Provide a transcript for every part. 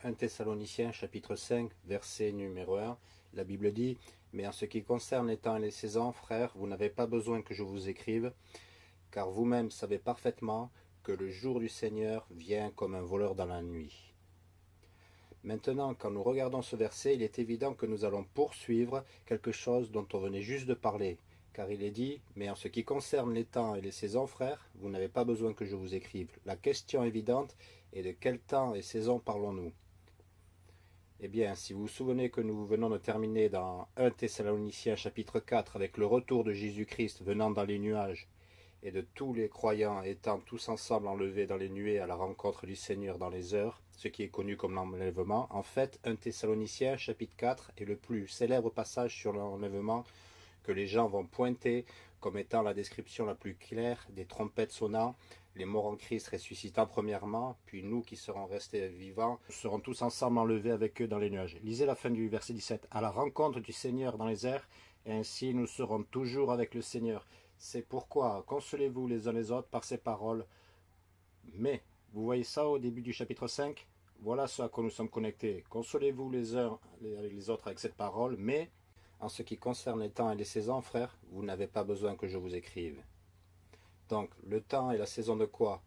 1 Thessaloniciens chapitre 5 verset numéro 1, la Bible dit: mais en ce qui concerne les temps et les saisons, frères, vous n'avez pas besoin que je vous écrive, car vous-même savez parfaitement que le jour du Seigneur vient comme un voleur dans la nuit. Maintenant, quand nous regardons ce verset, il est évident que nous allons poursuivre quelque chose dont on venait juste de parler, car il est dit: mais en ce qui concerne les temps et les saisons, frères, vous n'avez pas besoin que je vous écrive. La question évidente est: de quel temps et saison parlons-nous? Eh bien, si vous vous souvenez que nous venons de terminer dans 1 Thessaloniciens chapitre 4 avec le retour de Jésus-Christ venant dans les nuages et de tous les croyants étant tous ensemble enlevés dans les nuées à la rencontre du Seigneur dans les heures, ce qui est connu comme l'enlèvement, en fait, 1 Thessaloniciens chapitre 4 est le plus célèbre passage sur l'enlèvement que les gens vont pointer comme étant la description la plus claire des trompettes sonnant, les morts en Christ ressuscitant premièrement, puis nous qui serons restés vivants, nous serons tous ensemble enlevés avec eux dans les nuages. Lisez la fin du verset 17. À la rencontre du Seigneur dans les airs, et ainsi nous serons toujours avec le Seigneur. C'est pourquoi consolez-vous les uns les autres par ces paroles. Mais, vous voyez ça au début du chapitre 5? Voilà ce à quoi nous sommes connectés. Consolez-vous les uns avec les autres avec cette parole, mais en ce qui concerne les temps et les saisons, frères, vous n'avez pas besoin que je vous écrive. Donc, le temps et la saison de quoi?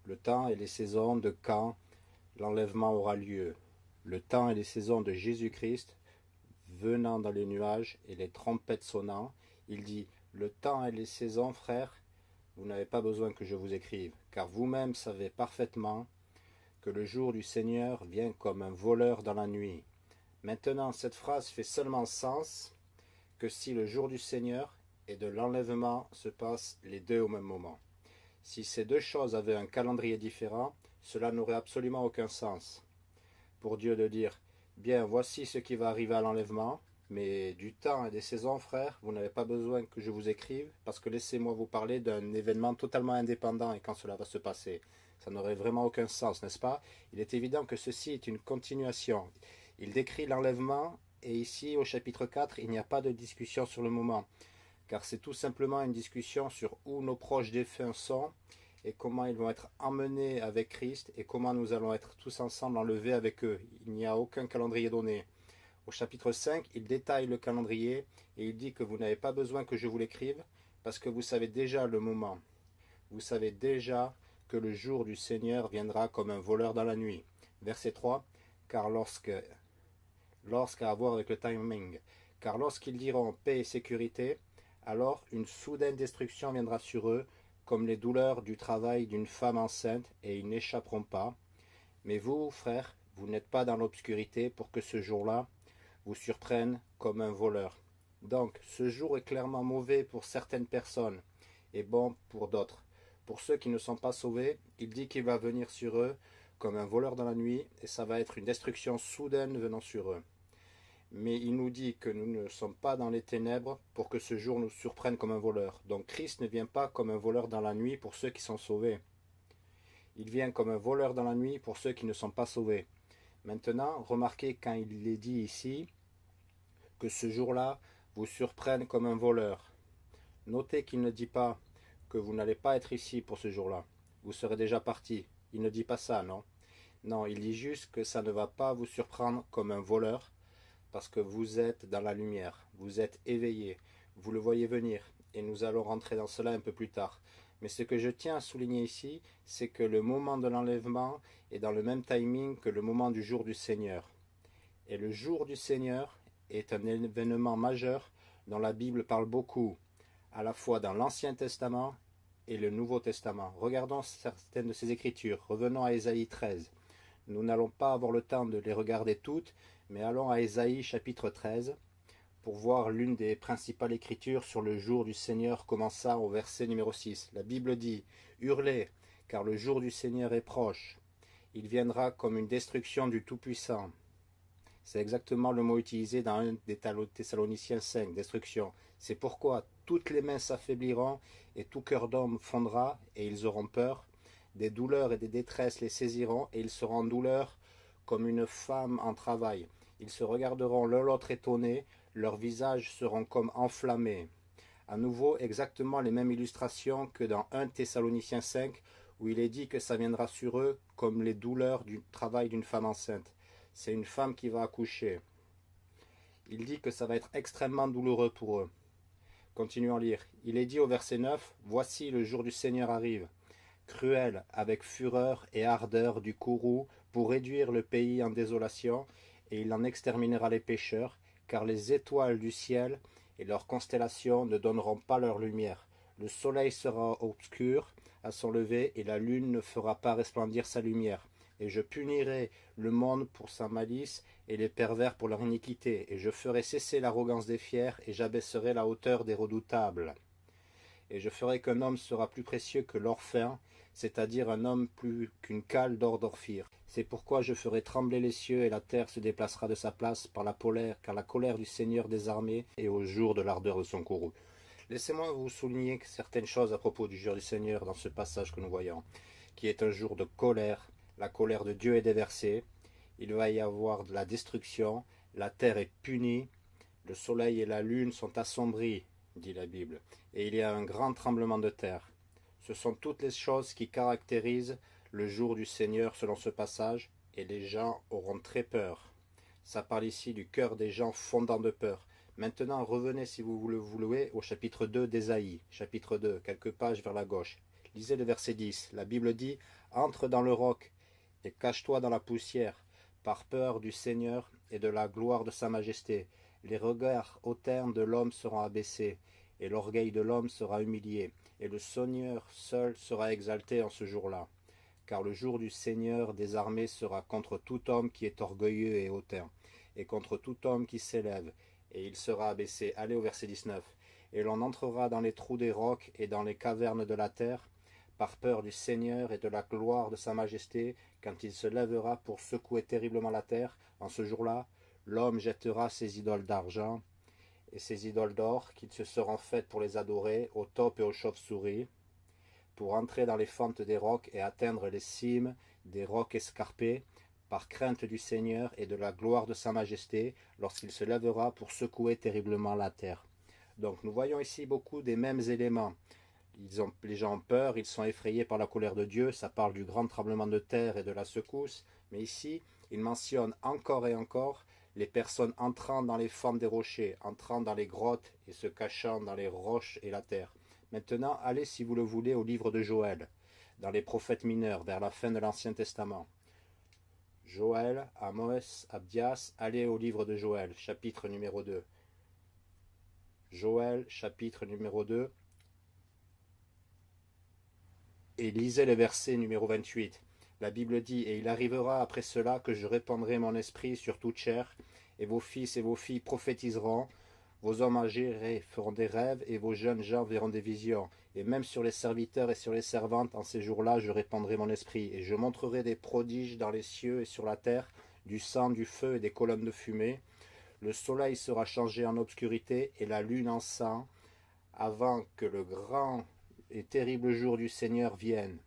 Le temps et les saisons de quand l'enlèvement aura lieu. Le temps et les saisons de Jésus-Christ venant dans les nuages et les trompettes sonnant. Il dit: le temps et les saisons, frères, vous n'avez pas besoin que je vous écrive, car vous-même savez parfaitement que le jour du Seigneur vient comme un voleur dans la nuit. Maintenant, cette phrase fait seulement sens que si le jour du Seigneur et de l'enlèvement se passent les deux au même moment. Si ces deux choses avaient un calendrier différent, cela n'aurait absolument aucun sens. Pour Dieu de dire: bien, voici ce qui va arriver à l'enlèvement, mais du temps et des saisons, frères, vous n'avez pas besoin que je vous écrive, parce que laissez-moi vous parler d'un événement totalement indépendant et quand cela va se passer. Ça n'aurait vraiment aucun sens, n'est-ce pas? Il est évident que ceci est une continuation. Il décrit l'enlèvement, et ici, au chapitre 4, il n'y a pas de discussion sur le moment, car c'est tout simplement une discussion sur où nos proches défunts sont, et comment ils vont être emmenés avec Christ, et comment nous allons être tous ensemble enlevés avec eux. Il n'y a aucun calendrier donné. Au chapitre 5, il détaille le calendrier, et il dit que vous n'avez pas besoin que je vous l'écrive, parce que vous savez déjà le moment. Vous savez déjà que le jour du Seigneur viendra comme un voleur dans la nuit. Verset 3, car lorsqu'à avoir avec le timing, car lorsqu'ils diront paix et sécurité, alors une soudaine destruction viendra sur eux, comme les douleurs du travail d'une femme enceinte, et ils n'échapperont pas. Mais vous, frères, vous n'êtes pas dans l'obscurité pour que ce jour-là vous surprenne comme un voleur. Donc, ce jour est clairement mauvais pour certaines personnes, et bon pour d'autres. Pour ceux qui ne sont pas sauvés, il dit qu'il va venir sur eux comme un voleur dans la nuit, et ça va être une destruction soudaine venant sur eux. Mais il nous dit que nous ne sommes pas dans les ténèbres pour que ce jour nous surprenne comme un voleur. Donc Christ ne vient pas comme un voleur dans la nuit pour ceux qui sont sauvés. Il vient comme un voleur dans la nuit pour ceux qui ne sont pas sauvés. Maintenant, remarquez quand il est dit ici que ce jour-là vous surprenne comme un voleur. Notez qu'il ne dit pas que vous n'allez pas être ici pour ce jour-là. Vous serez déjà parti. Il ne dit pas ça, non? Non, il dit juste que ça ne va pas vous surprendre comme un voleur, parce que vous êtes dans la lumière, vous êtes éveillé, vous le voyez venir, et nous allons rentrer dans cela un peu plus tard. Mais ce que je tiens à souligner ici, c'est que le moment de l'enlèvement est dans le même timing que le moment du jour du Seigneur. Et le jour du Seigneur est un événement majeur dont la Bible parle beaucoup, à la fois dans l'Ancien Testament et le Nouveau Testament. Regardons certaines de ces écritures. Revenons à Ésaïe 13. Nous n'allons pas avoir le temps de les regarder toutes, mais allons à Ésaïe chapitre 13 pour voir l'une des principales écritures sur le jour du Seigneur, commençant au verset numéro 6. La Bible dit: hurlez, car le jour du Seigneur est proche. Il viendra comme une destruction du Tout-Puissant. C'est exactement le mot utilisé dans 1 Thessaloniciens 5, destruction. C'est pourquoi toutes les mains s'affaibliront et tout cœur d'homme fondra, et ils auront peur. Des douleurs et des détresses les saisiront, et ils seront en douleur comme une femme en travail. Ils se regarderont l'un l'autre étonnés, leurs visages seront comme enflammés. À nouveau, exactement les mêmes illustrations que dans 1 Thessaloniciens 5, où il est dit que ça viendra sur eux comme comme les douleurs du travail d'une femme enceinte. C'est une femme qui va accoucher. Il dit que ça va être extrêmement douloureux pour eux. Continuons à lire. Il est dit au verset 9, « Voici le jour du Seigneur arrive, cruel, avec fureur et ardeur du courroux, pour réduire le pays en désolation, et il en exterminera les pécheurs, car les étoiles du ciel et leurs constellations ne donneront pas leur lumière. Le soleil sera obscur à son lever, et la lune ne fera pas resplendir sa lumière. Et je punirai le monde pour sa malice, et les pervers pour leur iniquité, et je ferai cesser l'arrogance des fiers, et j'abaisserai la hauteur des redoutables. Et je ferai qu'un homme sera plus précieux que l'or fin, c'est-à-dire un homme plus qu'une cale d'or d'Orphir. C'est pourquoi je ferai trembler les cieux, et la terre se déplacera de sa place par la colère, car la colère du Seigneur des armées est au jour de l'ardeur de son courroux. » Laissez-moi vous souligner certaines choses à propos du jour du Seigneur dans ce passage que nous voyons, qui est un jour de colère. La colère de Dieu est déversée, il va y avoir de la destruction, la terre est punie, le soleil et la lune sont assombris, dit la Bible, et il y a un grand tremblement de terre. Ce sont toutes les choses qui caractérisent le jour du Seigneur selon ce passage, et les gens auront très peur. Ça parle ici du cœur des gens fondant de peur. Maintenant, revenez, si vous voulez vous louer, au chapitre 2 d'Ésaïe, chapitre 2, quelques pages vers la gauche. Lisez le verset 10. La Bible dit « Entre dans le roc et cache-toi dans la poussière, par peur du Seigneur et de la gloire de sa majesté. Les regards hautains de l'homme seront abaissés, et l'orgueil de l'homme sera humilié, et le Seigneur seul sera exalté en ce jour-là. Car le jour du Seigneur des armées sera contre tout homme qui est orgueilleux et hautain, et contre tout homme qui s'élève, et il sera abaissé. » Allez au verset 19. « Et l'on entrera dans les trous des rocs et dans les cavernes de la terre, par peur du Seigneur et de la gloire de sa majesté, quand il se lèvera pour secouer terriblement la terre. En ce jour-là, l'homme jettera ses idoles d'argent et ses idoles d'or, qu'ils se seront faites pour les adorer, aux taupes et aux chauves-souris, pour entrer dans les fentes des rocs et atteindre les cimes des rocs escarpés, par crainte du Seigneur et de la gloire de sa majesté, lorsqu'il se lèvera pour secouer terriblement la terre. » Donc nous voyons ici beaucoup des mêmes éléments. Les gens ont peur, ils sont effrayés par la colère de Dieu, ça parle du grand tremblement de terre et de la secousse, mais ici, il mentionne encore et encore les personnes entrant dans les fentes des rochers, entrant dans les grottes et se cachant dans les roches et la terre. Maintenant, allez, si vous le voulez, au livre de Joël, dans les prophètes mineurs, vers la fin de l'Ancien Testament. Joël, Amos, Abdias, allez au livre de Joël, chapitre numéro 2. Joël, chapitre numéro 2. Et lisez le verset numéro 28. La Bible dit « Et il arrivera après cela que je répandrai mon esprit sur toute chair, et vos fils et vos filles prophétiseront, vos hommes âgés feront des rêves, et vos jeunes gens verront des visions. Et même sur les serviteurs et sur les servantes, en ces jours-là, je répandrai mon esprit, et je montrerai des prodiges dans les cieux et sur la terre, du sang, du feu et des colonnes de fumée. Le soleil sera changé en obscurité, et la lune en sang, avant que le grand et terrible jour du Seigneur vienne.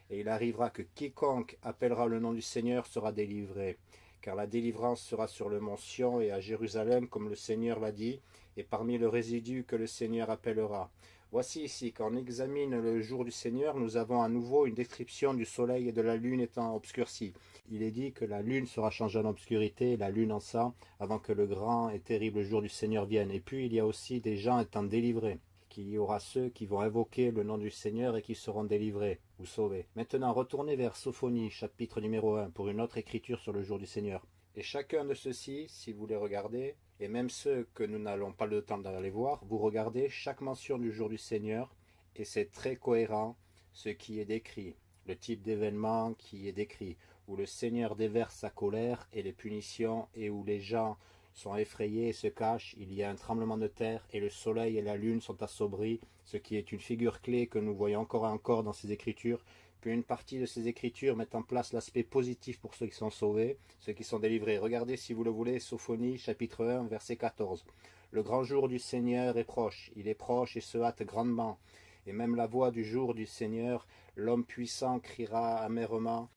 Et il arrivera que quiconque appellera le nom du Seigneur sera délivré. Car la délivrance sera sur le mont Sion et à Jérusalem, comme le Seigneur l'a dit, et parmi le résidu que le Seigneur appellera. » Voici ici, quand on examine le jour du Seigneur, nous avons à nouveau une description du soleil et de la lune étant obscurcis. Il est dit que la lune sera changée en obscurité et la lune en sang, avant que le grand et terrible jour du Seigneur vienne. Et puis il y a aussi des gens étant délivrés. Qu'il y aura ceux qui vont invoquer le nom du Seigneur et qui seront délivrés ou sauvés. Maintenant, retournez vers Sophonie, chapitre numéro 1, pour une autre écriture sur le jour du Seigneur. Et chacun de ceux-ci, si vous les regardez, et même ceux que nous n'allons pas le temps d'aller voir, vous regardez chaque mention du jour du Seigneur, et c'est très cohérent ce qui est décrit, le type d'événement qui est décrit, où le Seigneur déverse sa colère et les punitions, et où les gens sont effrayés et se cachent, il y a un tremblement de terre, et le soleil et la lune sont assombris, ce qui est une figure clé que nous voyons encore et encore dans ces écritures. Puis une partie de ces écritures met en place l'aspect positif pour ceux qui sont sauvés, ceux qui sont délivrés. Regardez, si vous le voulez, Sophonie, chapitre 1, verset 14. « Le grand jour du Seigneur est proche, il est proche et se hâte grandement. Et même la voix du jour du Seigneur, l'homme puissant criera amèrement. »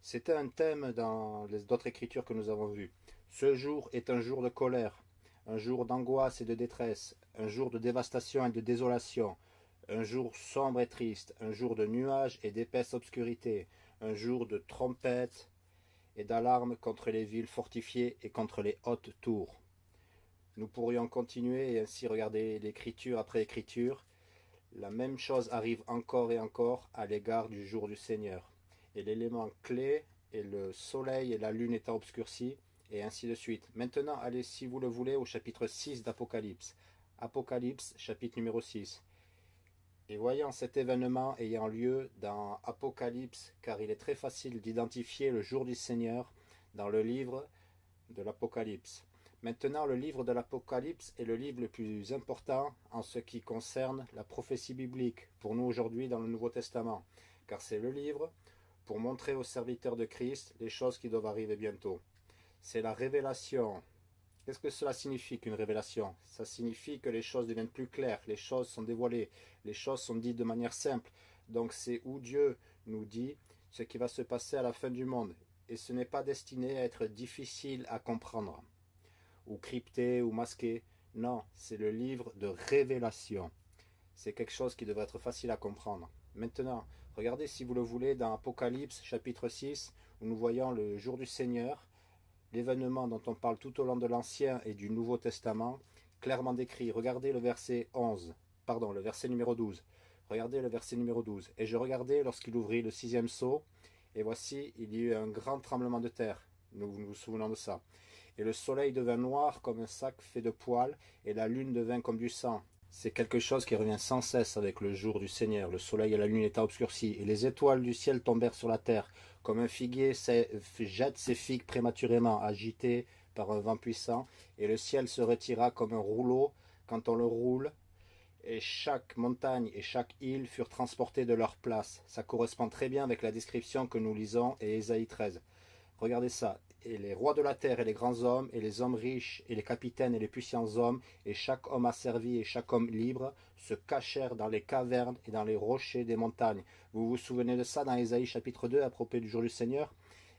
C'était un thème dans les autres écritures que nous avons vues. Ce jour est un jour de colère, un jour d'angoisse et de détresse, un jour de dévastation et de désolation, un jour sombre et triste, un jour de nuages et d'épaisse obscurité, un jour de trompette et d'alarme contre les villes fortifiées et contre les hautes tours. Nous pourrions continuer et ainsi regarder l'écriture après écriture. La même chose arrive encore et encore à l'égard du jour du Seigneur. Et l'élément clé est le soleil et la lune étant obscurcis, et ainsi de suite. Maintenant, allez, si vous le voulez, au chapitre 6 d'Apocalypse. Apocalypse, chapitre numéro 6. Et voyant cet événement ayant lieu dans Apocalypse, car il est très facile d'identifier le jour du Seigneur dans le livre de l'Apocalypse. Maintenant, le livre de l'Apocalypse est le livre le plus important en ce qui concerne la prophétie biblique pour nous aujourd'hui dans le Nouveau Testament, car c'est le livre pour montrer aux serviteurs de Christ les choses qui doivent arriver bientôt. C'est la révélation. Qu'est-ce que cela signifie qu'une révélation? Ça signifie que les choses deviennent plus claires, les choses sont dévoilées, les choses sont dites de manière simple. Donc c'est où Dieu nous dit ce qui va se passer à la fin du monde. Et ce n'est pas destiné à être difficile à comprendre, ou crypté, ou masqué. Non, c'est le livre de révélation. C'est quelque chose qui devrait être facile à comprendre. Maintenant, regardez si vous le voulez dans Apocalypse chapitre 6, où nous voyons le jour du Seigneur, l'événement dont on parle tout au long de l'Ancien et du Nouveau Testament, clairement décrit. Regardez le verset le verset numéro 12. Regardez le verset numéro 12. Et je regardais lorsqu'il ouvrit le 6e sceau, et voici, il y eut un grand tremblement de terre. Nous nous souvenons de ça. Et le soleil devint noir comme un sac fait de poils, et la lune devint comme du sang. C'est quelque chose qui revient sans cesse avec le jour du Seigneur. Le soleil et la lune étaient obscurcis, et les étoiles du ciel tombèrent sur la terre, comme un figuier jette ses figues prématurément, agité par un vent puissant, et le ciel se retira comme un rouleau quand on le roule, et chaque montagne et chaque île furent transportées de leur place. Ça correspond très bien avec la description que nous lisons et Ésaïe 13. Regardez ça. Et les rois de la terre et les grands hommes, et les hommes riches, et les capitaines et les puissants hommes, et chaque homme asservi et chaque homme libre, se cachèrent dans les cavernes et dans les rochers des montagnes. Vous vous souvenez de ça dans Ésaïe chapitre 2 à propos du jour du Seigneur?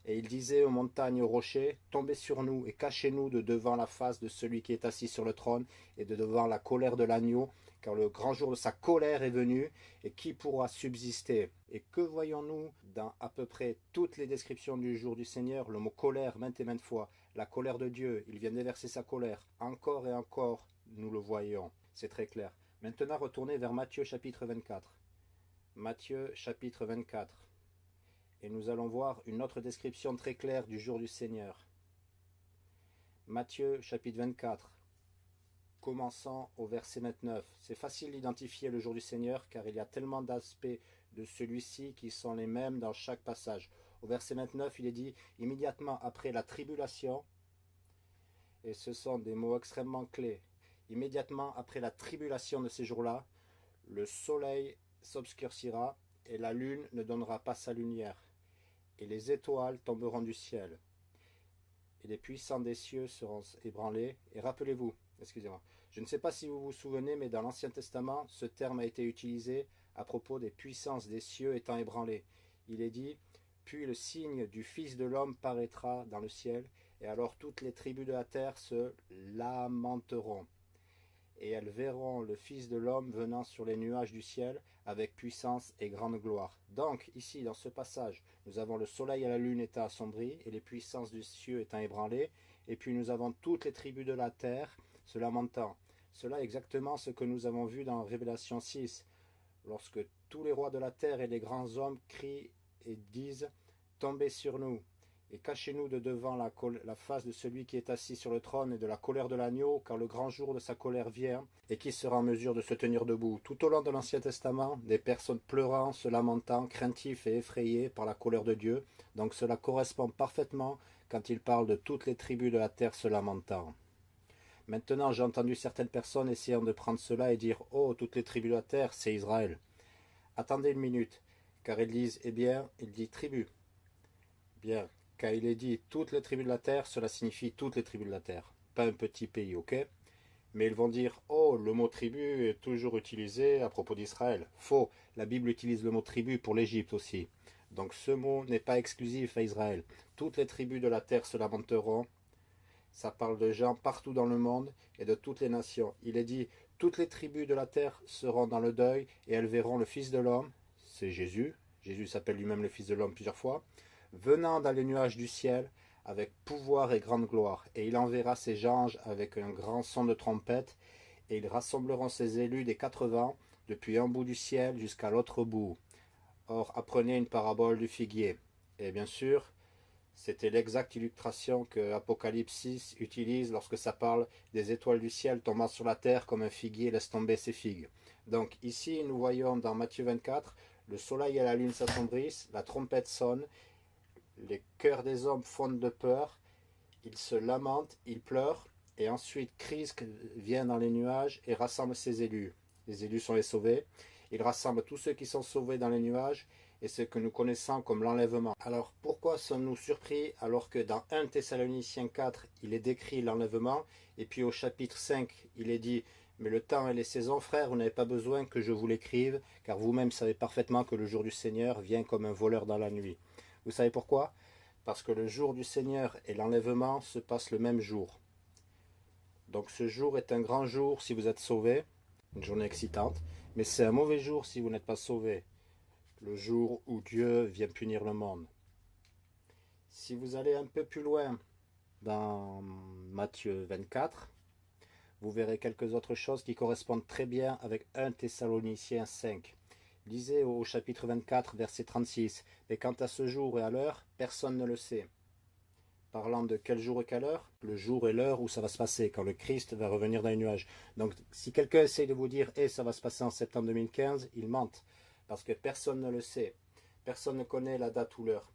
Et il disait aux montagnes et aux rochers, tombez sur nous et cachez-nous de devant la face de celui qui est assis sur le trône et de devant la colère de l'agneau, car le grand jour de sa colère est venu, et qui pourra subsister? Et que voyons-nous dans à peu près toutes les descriptions du jour du Seigneur? Le mot colère maintes et maintes fois, la colère de Dieu, il vient déverser sa colère, encore et encore, nous le voyons, c'est très clair. Maintenant, retournez vers Matthieu chapitre 24. Matthieu chapitre 24. Et nous allons voir une autre description très claire du jour du Seigneur. Matthieu chapitre 24. Commençons au verset 29. C'est facile d'identifier le jour du Seigneur car il y a tellement d'aspects de celui-ci qui sont les mêmes dans chaque passage. Au verset 29, il est dit immédiatement après la tribulation, et ce sont des mots extrêmement clés. Immédiatement après la tribulation de ces jours-là, le soleil s'obscurcira et la lune ne donnera pas sa lumière, et les étoiles tomberont du ciel, et les puissants des cieux seront ébranlés. Et rappelez-vous, excusez-moi, je ne sais pas si vous vous souvenez, mais dans l'Ancien Testament, ce terme a été utilisé à propos des puissances des cieux étant ébranlées. Il est dit, puis le signe du Fils de l'homme paraîtra dans le ciel, et alors toutes les tribus de la terre se lamenteront. Et elles verront le Fils de l'homme venant sur les nuages du ciel avec puissance et grande gloire. Donc, ici, dans ce passage, nous avons le soleil et la lune étant assombris et les puissances du ciel étant ébranlées. Et puis nous avons toutes les tribus de la terre se lamentant. Cela est exactement ce que nous avons vu dans Révélation 6, lorsque tous les rois de la terre et les grands hommes crient et disent « Tombez sur nous !» et cachez-nous de devant la face de celui qui est assis sur le trône et de la colère de l'agneau, car le grand jour de sa colère vient, et qui sera en mesure de se tenir debout. Tout au long de l'Ancien Testament, des personnes pleurant, se lamentant, craintifs et effrayés par la colère de Dieu. Donc cela correspond parfaitement quand il parle de toutes les tribus de la terre se lamentant. Maintenant, j'ai entendu certaines personnes essayant de prendre cela et dire « Oh, toutes les tribus de la terre, c'est Israël ». Attendez une minute, car ils disent « Eh bien, il dit tribu ». Bien. Quand il est dit toutes les tribus de la terre, cela signifie toutes les tribus de la terre, pas un petit pays, ok? Mais ils vont dire, oh, le mot tribu est toujours utilisé à propos d'Israël. Faux, la Bible utilise le mot tribu pour l'Égypte aussi. Donc ce mot n'est pas exclusif à Israël. Toutes les tribus de la terre se lamenteront. Ça parle de gens partout dans le monde et de toutes les nations. Il est dit, toutes les tribus de la terre seront dans le deuil et elles verront le Fils de l'homme, c'est Jésus, Jésus s'appelle lui-même le Fils de l'homme plusieurs fois, venant dans les nuages du ciel avec pouvoir et grande gloire. Et il enverra ses anges avec un grand son de trompette, et ils rassembleront ses élus des 4 vents, depuis un bout du ciel jusqu'à l'autre bout. Or, apprenez une parabole du figuier. Et bien sûr, c'était l'exacte illustration que Apocalypse 6 utilise lorsque ça parle des étoiles du ciel tombant sur la terre comme un figuier laisse tomber ses figues. Donc ici, nous voyons dans Matthieu 24, le soleil et la lune s'assombrissent, la trompette sonne, les cœurs des hommes fondent de peur, ils se lamentent, ils pleurent, et ensuite Christ vient dans les nuages et rassemble ses élus. Les élus sont les sauvés. Il rassemble tous ceux qui sont sauvés dans les nuages et ce que nous connaissons comme l'enlèvement. Alors pourquoi sommes-nous surpris alors que dans 1 Thessaloniciens 4, il est décrit l'enlèvement, et puis au chapitre 5, il est dit « Mais le temps et les saisons, frères, vous n'avez pas besoin que je vous l'écrive, car vous-même savez parfaitement que le jour du Seigneur vient comme un voleur dans la nuit. » Vous savez pourquoi? Parce que le jour du Seigneur et l'enlèvement se passent le même jour. Donc ce jour est un grand jour si vous êtes sauvé, une journée excitante, mais c'est un mauvais jour si vous n'êtes pas sauvé, le jour où Dieu vient punir le monde. Si vous allez un peu plus loin dans Matthieu 24, vous verrez quelques autres choses qui correspondent très bien avec 1 Thessaloniciens 5. Lisez au chapitre 24, verset 36. « Mais quant à ce jour et à l'heure, personne ne le sait. » Parlant de quel jour et quelle heure? Le jour et l'heure où ça va se passer, quand le Christ va revenir dans les nuages. Donc si quelqu'un essaie de vous dire « ça va se passer en septembre 2015 », il mente. Parce que personne ne le sait. Personne ne connaît la date ou l'heure.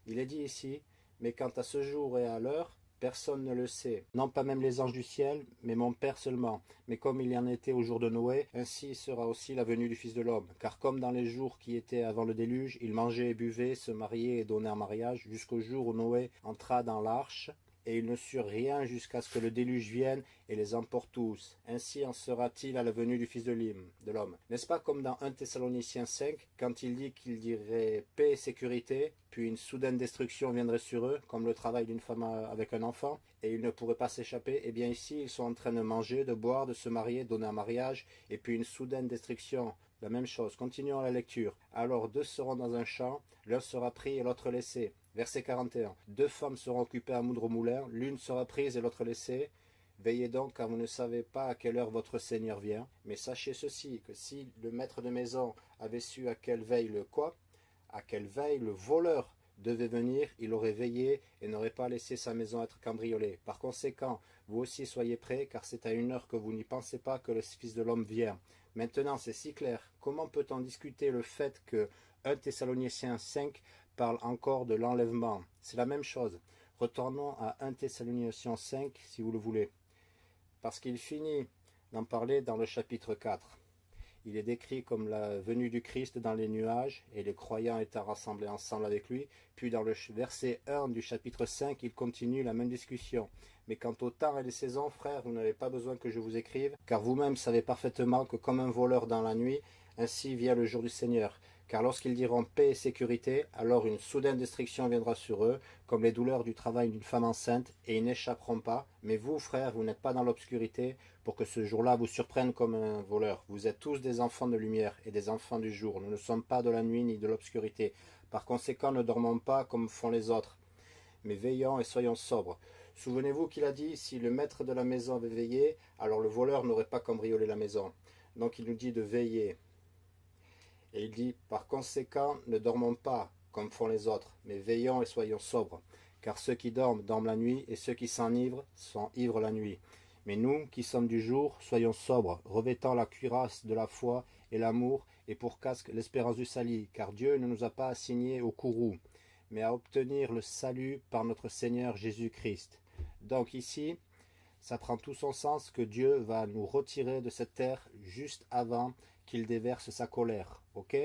Il est dit ici « Mais quant à ce jour et à l'heure, personne ne le sait. Non pas même les anges du ciel, mais mon Père seulement. Mais comme il y en était au jour de Noé, ainsi sera aussi la venue du Fils de l'homme. Car comme dans les jours qui étaient avant le déluge, ils mangeaient et buvaient, se mariaient et donnaient en mariage, jusqu'au jour où Noé entra dans l'arche, et ils ne surent rien jusqu'à ce que le déluge vienne et les emporte tous. Ainsi en sera-t-il à la venue du Fils de l'homme. N'est-ce pas comme dans 1 Thessaloniciens 5, quand il dit qu'il dirait paix et sécurité, puis une soudaine destruction viendrait sur eux, comme le travail d'une femme avec un enfant, et ils ne pourraient pas s'échapper? Eh bien ici, ils sont en train de manger, de boire, de se marier, de donner un mariage, et puis une soudaine destruction. La même chose. Continuons la lecture. Alors 2 seront dans un champ, l'un sera pris et l'autre laissé. Verset 41. 2 femmes seront occupées à moudre au moulin, l'une sera prise et l'autre laissée. Veillez donc, car vous ne savez pas à quelle heure votre Seigneur vient. Mais sachez ceci, que si le maître de maison avait su à quelle veille à quelle veille le voleur devait venir, il aurait veillé et n'aurait pas laissé sa maison être cambriolée. Par conséquent, vous aussi soyez prêts, car c'est à une heure que vous n'y pensez pas que le Fils de l'homme vient. Maintenant, c'est si clair. Comment peut-on discuter le fait que 1 Thessaloniciens 5 parle encore de l'enlèvement? C'est la même chose. Retournons à 1 Thessaloniciens 5, si vous le voulez. Parce qu'il finit d'en parler dans le chapitre 4. Il est décrit comme la venue du Christ dans les nuages et les croyants étant rassemblés ensemble avec lui. Puis dans le verset 1 du chapitre 5, il continue la même discussion. Mais quant au temps et les saisons, frères, vous n'avez pas besoin que je vous écrive, car vous-même savez parfaitement que comme un voleur dans la nuit, ainsi vient le jour du Seigneur. Car lorsqu'ils diront paix et sécurité, alors une soudaine destruction viendra sur eux, comme les douleurs du travail d'une femme enceinte, et ils n'échapperont pas. Mais vous, frères, vous n'êtes pas dans l'obscurité, pour que ce jour-là vous surprenne comme un voleur. Vous êtes tous des enfants de lumière et des enfants du jour. Nous ne sommes pas de la nuit ni de l'obscurité. Par conséquent, ne dormons pas comme font les autres, mais veillons et soyons sobres. Souvenez-vous qu'il a dit, si le maître de la maison avait veillé, alors le voleur n'aurait pas cambriolé la maison. Donc il nous dit de veiller. Et il dit, par conséquent, ne dormons pas comme font les autres, mais veillons et soyons sobres. Car ceux qui dorment, dorment la nuit, et ceux qui s'enivrent, sont ivres la nuit. Mais nous, qui sommes du jour, soyons sobres, revêtant la cuirasse de la foi et l'amour, et pour casque l'espérance du salut, car Dieu ne nous a pas assignés au courroux, mais à obtenir le salut par notre Seigneur Jésus-Christ. Donc ici, ça prend tout son sens que Dieu va nous retirer de cette terre juste avant qu'il déverse sa colère, ok?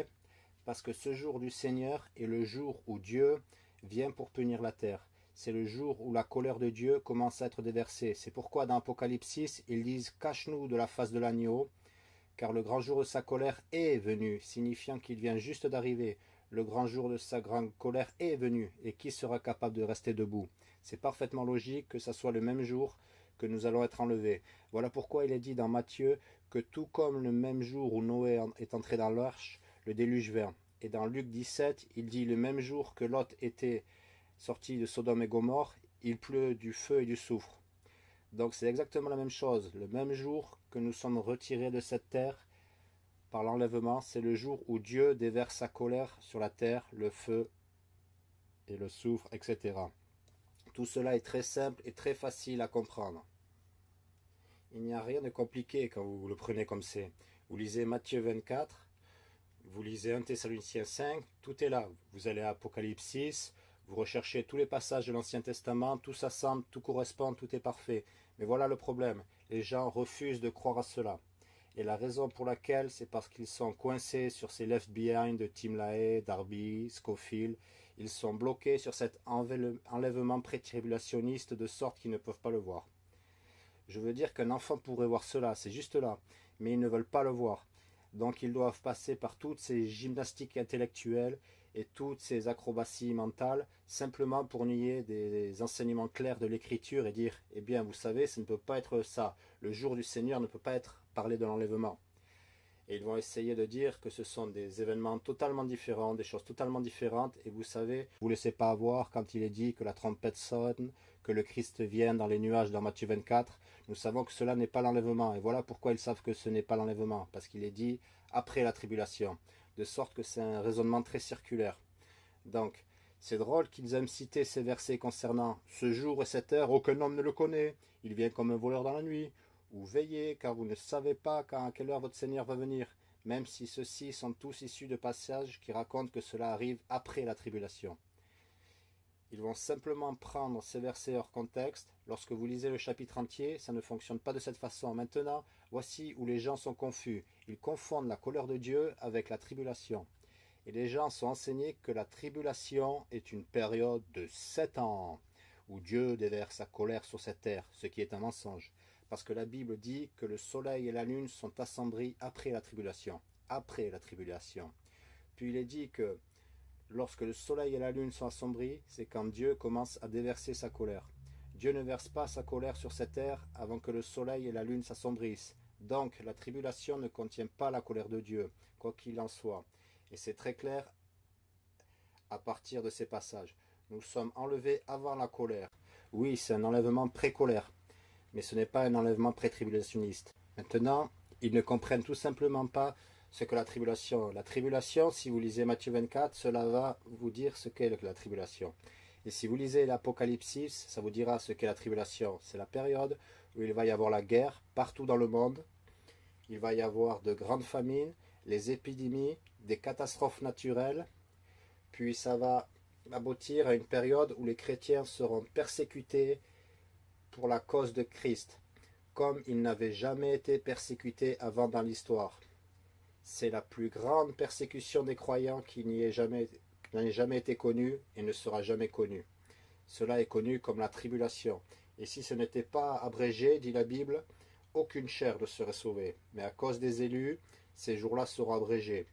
Parce que ce jour du Seigneur est le jour où Dieu vient pour punir la terre. C'est le jour où la colère de Dieu commence à être déversée. C'est pourquoi dans Apocalypse 6, ils disent « Cache-nous de la face de l'agneau », car le grand jour de sa colère est venu, signifiant qu'il vient juste d'arriver. Le grand jour de sa grande colère est venu, et qui sera capable de rester debout? C'est parfaitement logique que ce soit le même jour que nous allons être enlevés. Voilà pourquoi il est dit dans Matthieu que tout comme le même jour où Noé est entré dans l'arche, le déluge vint. Et dans Luc 17, il dit le même jour que Lot était sorti de Sodome et Gomorrhe, il pleut du feu et du soufre. Donc c'est exactement la même chose. Le même jour que nous sommes retirés de cette terre par l'enlèvement, c'est le jour où Dieu déverse sa colère sur la terre, le feu et le soufre, etc. Tout cela est très simple et très facile à comprendre. Il n'y a rien de compliqué quand vous le prenez comme c'est. Vous lisez Matthieu 24, vous lisez 1 Thessaloniciens 5, tout est là. Vous allez à Apocalypse 6, vous recherchez tous les passages de l'Ancien Testament, tout s'assemble, tout correspond, tout est parfait. Mais voilà le problème, les gens refusent de croire à cela. Et la raison pour laquelle, c'est parce qu'ils sont coincés sur ces left behind de Tim LaHaye, Darby, Scofield. Ils sont bloqués sur cet enlèvement pré-tribulationniste de sorte qu'ils ne peuvent pas le voir. Je veux dire qu'un enfant pourrait voir cela, c'est juste là, mais ils ne veulent pas le voir. Donc ils doivent passer par toutes ces gymnastiques intellectuelles et toutes ces acrobaties mentales, simplement pour nier des enseignements clairs de l'écriture et dire, eh bien vous savez, ça ne peut pas être ça. Le jour du Seigneur ne peut pas être parlé de l'enlèvement. Et ils vont essayer de dire que ce sont des événements totalement différents, des choses totalement différentes. Et vous savez, vous ne laissez pas avoir quand il est dit que la trompette sonne, que le Christ vient dans les nuages dans Matthieu 24. Nous savons que cela n'est pas l'enlèvement. Et voilà pourquoi ils savent que ce n'est pas l'enlèvement. Parce qu'il est dit après la tribulation. De sorte que c'est un raisonnement très circulaire. Donc, c'est drôle qu'ils aiment citer ces versets concernant ce jour et cette heure, aucun homme ne le connaît. Il vient comme un voleur dans la nuit. Ou veillez, car vous ne savez pas à quelle heure votre Seigneur va venir, même si ceux-ci sont tous issus de passages qui racontent que cela arrive après la tribulation. Ils vont simplement prendre ces versets hors contexte. Lorsque vous lisez le chapitre entier, ça ne fonctionne pas de cette façon. Maintenant, voici où les gens sont confus. Ils confondent la colère de Dieu avec la tribulation. Et les gens sont enseignés que la tribulation est une période de 7 ans, où Dieu déverse sa colère sur cette terre, ce qui est un mensonge. Parce que la Bible dit que le soleil et la lune sont assombris après la tribulation. Après la tribulation. Puis il est dit que lorsque le soleil et la lune sont assombris, c'est quand Dieu commence à déverser sa colère. Dieu ne verse pas sa colère sur cette terre avant que le soleil et la lune s'assombrissent. Donc la tribulation ne contient pas la colère de Dieu, quoi qu'il en soit. Et c'est très clair à partir de ces passages. Nous sommes enlevés avant la colère. Oui, c'est un enlèvement pré-colère. Mais ce n'est pas un enlèvement pré-tribulationniste. Maintenant, ils ne comprennent tout simplement pas ce que la tribulation. La tribulation, si vous lisez Matthieu 24, cela va vous dire ce qu'est la tribulation. Et si vous lisez l'Apocalypse, ça vous dira ce qu'est la tribulation. C'est la période où il va y avoir la guerre partout dans le monde. Il va y avoir de grandes famines, les épidémies, des catastrophes naturelles. Puis ça va aboutir à une période où les chrétiens seront persécutés pour la cause de Christ, comme ils n'avaient jamais été persécutés avant dans l'histoire. C'est la plus grande persécution des croyants qui n'ait jamais été connue et ne sera jamais connue. Cela est connu comme la tribulation. Et si ce n'était pas abrégé, dit la Bible, aucune chair ne serait sauvée. Mais à cause des élus, ces jours-là seront abrégés.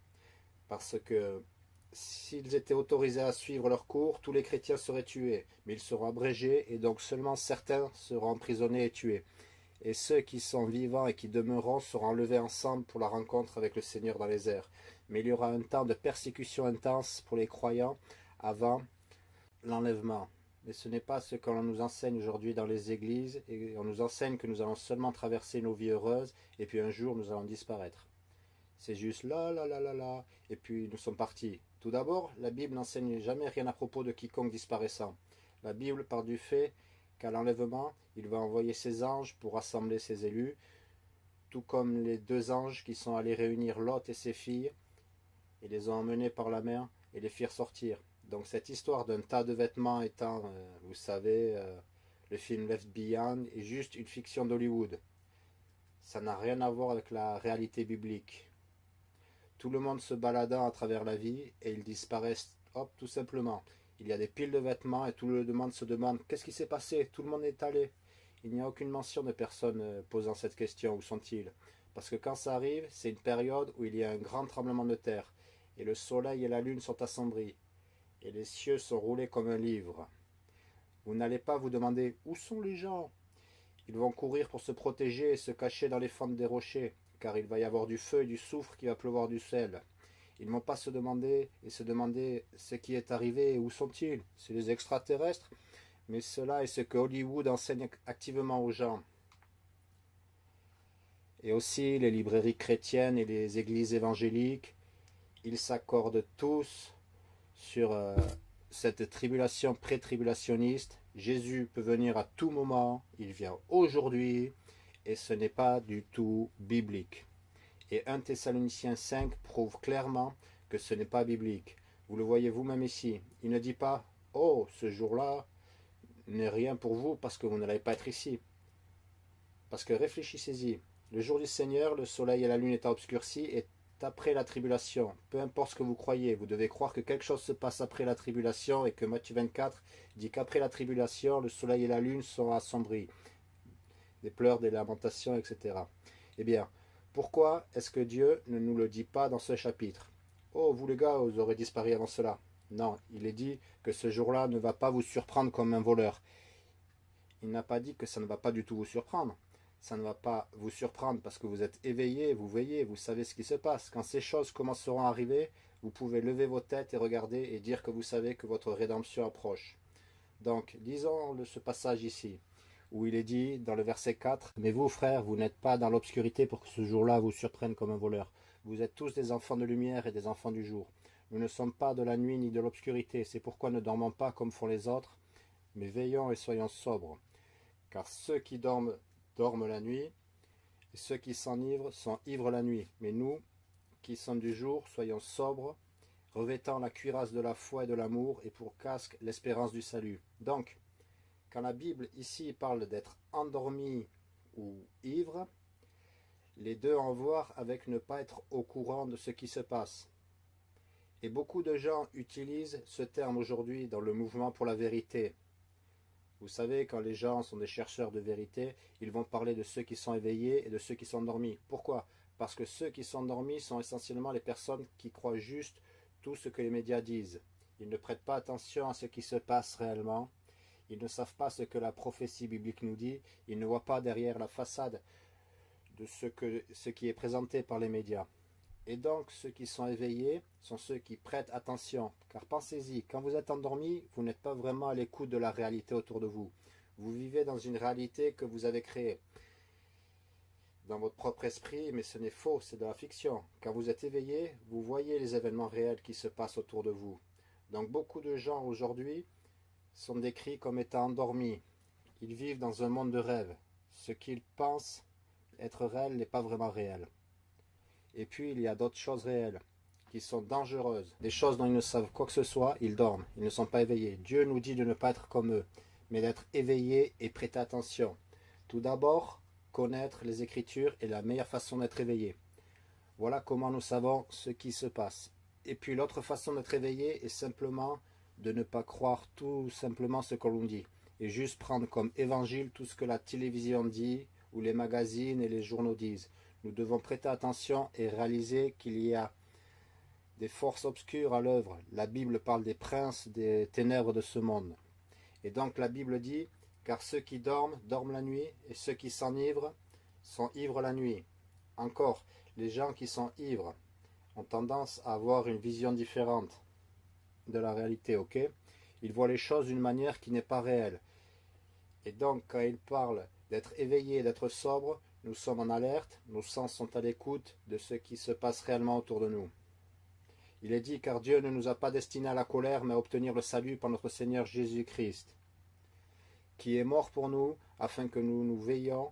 Parce que s'ils étaient autorisés à suivre leur cours, tous les chrétiens seraient tués. Mais ils seront abrégés et donc seulement certains seront emprisonnés et tués. Et ceux qui sont vivants et qui demeureront seront enlevés ensemble pour la rencontre avec le Seigneur dans les airs. Mais il y aura un temps de persécution intense pour les croyants avant l'enlèvement. Mais ce n'est pas ce qu'on nous enseigne aujourd'hui dans les églises. Et on nous enseigne que nous allons seulement traverser nos vies heureuses et puis un jour nous allons disparaître. C'est juste là, là, là, là, là, et puis nous sommes partis. Tout d'abord, la Bible n'enseigne jamais rien à propos de quiconque disparaissant. La Bible part du fait qu'à l'enlèvement, il va envoyer ses anges pour rassembler ses élus, tout comme les deux anges qui sont allés réunir Lot et ses filles, et les ont emmenés par la main et les firent sortir. Donc cette histoire d'un tas de vêtements étant, vous savez, le film Left Behind, est juste une fiction d'Hollywood. Ça n'a rien à voir avec la réalité biblique. Tout le monde se baladant à travers la vie et ils disparaissent, hop, tout simplement. Il y a des piles de vêtements et tout le monde se demande qu'est-ce qui s'est passé, tout le monde est allé. Il n'y a aucune mention de personne posant cette question, où sont-ils? Parce que quand ça arrive, c'est une période où il y a un grand tremblement de terre et le soleil et la lune sont assombris et les cieux sont roulés comme un livre. Vous n'allez pas vous demander où sont les gens? Ils vont courir pour se protéger et se cacher dans les fentes des rochers, car il va y avoir du feu et du soufre qui va pleuvoir du sel. Ils n'ont pas se demander ce qui est arrivé et où sont-ils. C'est les extraterrestres. Mais cela est ce que Hollywood enseigne activement aux gens. Et aussi les librairies chrétiennes et les églises évangéliques, ils s'accordent tous sur cette tribulation pré-tribulationniste. Jésus peut venir à tout moment, il vient aujourd'hui, et ce n'est pas du tout biblique. Et 1 Thessaloniciens 5 prouve clairement que ce n'est pas biblique. Vous le voyez vous-même ici. Il ne dit pas « Oh, ce jour-là n'est rien pour vous parce que vous n'allez pas être ici. » Parce que réfléchissez-y. Le jour du Seigneur, le soleil et la lune étant obscurcis, est après la tribulation. Peu importe ce que vous croyez, vous devez croire que quelque chose se passe après la tribulation et que Matthieu 24 dit qu'après la tribulation, le soleil et la lune sont assombris. Des pleurs, des lamentations, etc. Eh bien, pourquoi est-ce que Dieu ne nous le dit pas dans ce chapitre? Oh, vous les gars, vous aurez disparu avant cela. Non, il est dit que ce jour-là ne va pas vous surprendre comme un voleur. Il n'a pas dit que ça ne va pas du tout vous surprendre. Ça ne va pas vous surprendre parce que vous êtes éveillé, vous veillez, vous savez ce qui se passe. Quand ces choses commenceront à arriver, vous pouvez lever vos têtes et regarder et dire que vous savez que votre rédemption approche. Donc, lisons ce passage ici, où il est dit dans le verset 4, « Mais vous, frères, vous n'êtes pas dans l'obscurité pour que ce jour-là vous surprenne comme un voleur. Vous êtes tous des enfants de lumière et des enfants du jour. Nous ne sommes pas de la nuit ni de l'obscurité. C'est pourquoi ne dormons pas comme font les autres, mais veillons et soyons sobres. Car ceux qui dorment la nuit, et ceux qui s'enivrent sont ivres la nuit. Mais nous, qui sommes du jour, soyons sobres, revêtant la cuirasse de la foi et de l'amour, et pour casque l'espérance du salut. » Donc, quand la Bible ici parle d'être endormi ou ivre, les deux ont à voir avec ne pas être au courant de ce qui se passe. Et beaucoup de gens utilisent ce terme aujourd'hui dans le mouvement pour la vérité. Vous savez, quand les gens sont des chercheurs de vérité, ils vont parler de ceux qui sont éveillés et de ceux qui sont endormis. Pourquoi? Parce que ceux qui sont endormis sont essentiellement les personnes qui croient juste tout ce que les médias disent. Ils ne prêtent pas attention à ce qui se passe réellement. Ils ne savent pas ce que la prophétie biblique nous dit. Ils ne voient pas derrière la façade de ce qui est présenté par les médias. Et donc, ceux qui sont éveillés sont ceux qui prêtent attention. Car pensez-y, quand vous êtes endormi, vous n'êtes pas vraiment à l'écoute de la réalité autour de vous. Vous vivez dans une réalité que vous avez créée dans votre propre esprit, mais ce n'est faux, c'est de la fiction. Quand vous êtes éveillé, vous voyez les événements réels qui se passent autour de vous. Donc beaucoup de gens aujourd'hui sont décrits comme étant endormis. Ils vivent dans un monde de rêve. Ce qu'ils pensent être réel n'est pas vraiment réel. Et puis il y a d'autres choses réelles qui sont dangereuses. Des choses dont ils ne savent quoi que ce soit, ils dorment, ils ne sont pas éveillés. Dieu nous dit de ne pas être comme eux, mais d'être éveillés et prêter attention. Tout d'abord, connaître les Écritures est la meilleure façon d'être éveillé. Voilà comment nous savons ce qui se passe. Et puis l'autre façon d'être éveillé est simplement de ne pas croire tout simplement ce qu'on nous dit, et juste prendre comme évangile tout ce que la télévision dit, ou les magazines et les journaux disent. Nous devons prêter attention et réaliser qu'il y a des forces obscures à l'œuvre. La Bible parle des princes des ténèbres de ce monde. Et donc la Bible dit, car ceux qui dorment, dorment la nuit, et ceux qui s'enivrent, sont ivres la nuit. Encore, les gens qui sont ivres ont tendance à avoir une vision différente de la réalité, ok? Ils voient les choses d'une manière qui n'est pas réelle. Et donc, quand ils parlent d'être éveillés, d'être sobres, nous sommes en alerte, nos sens sont à l'écoute de ce qui se passe réellement autour de nous. Il est dit, car Dieu ne nous a pas destinés à la colère, mais à obtenir le salut par notre Seigneur Jésus-Christ, qui est mort pour nous, afin que nous nous veillions,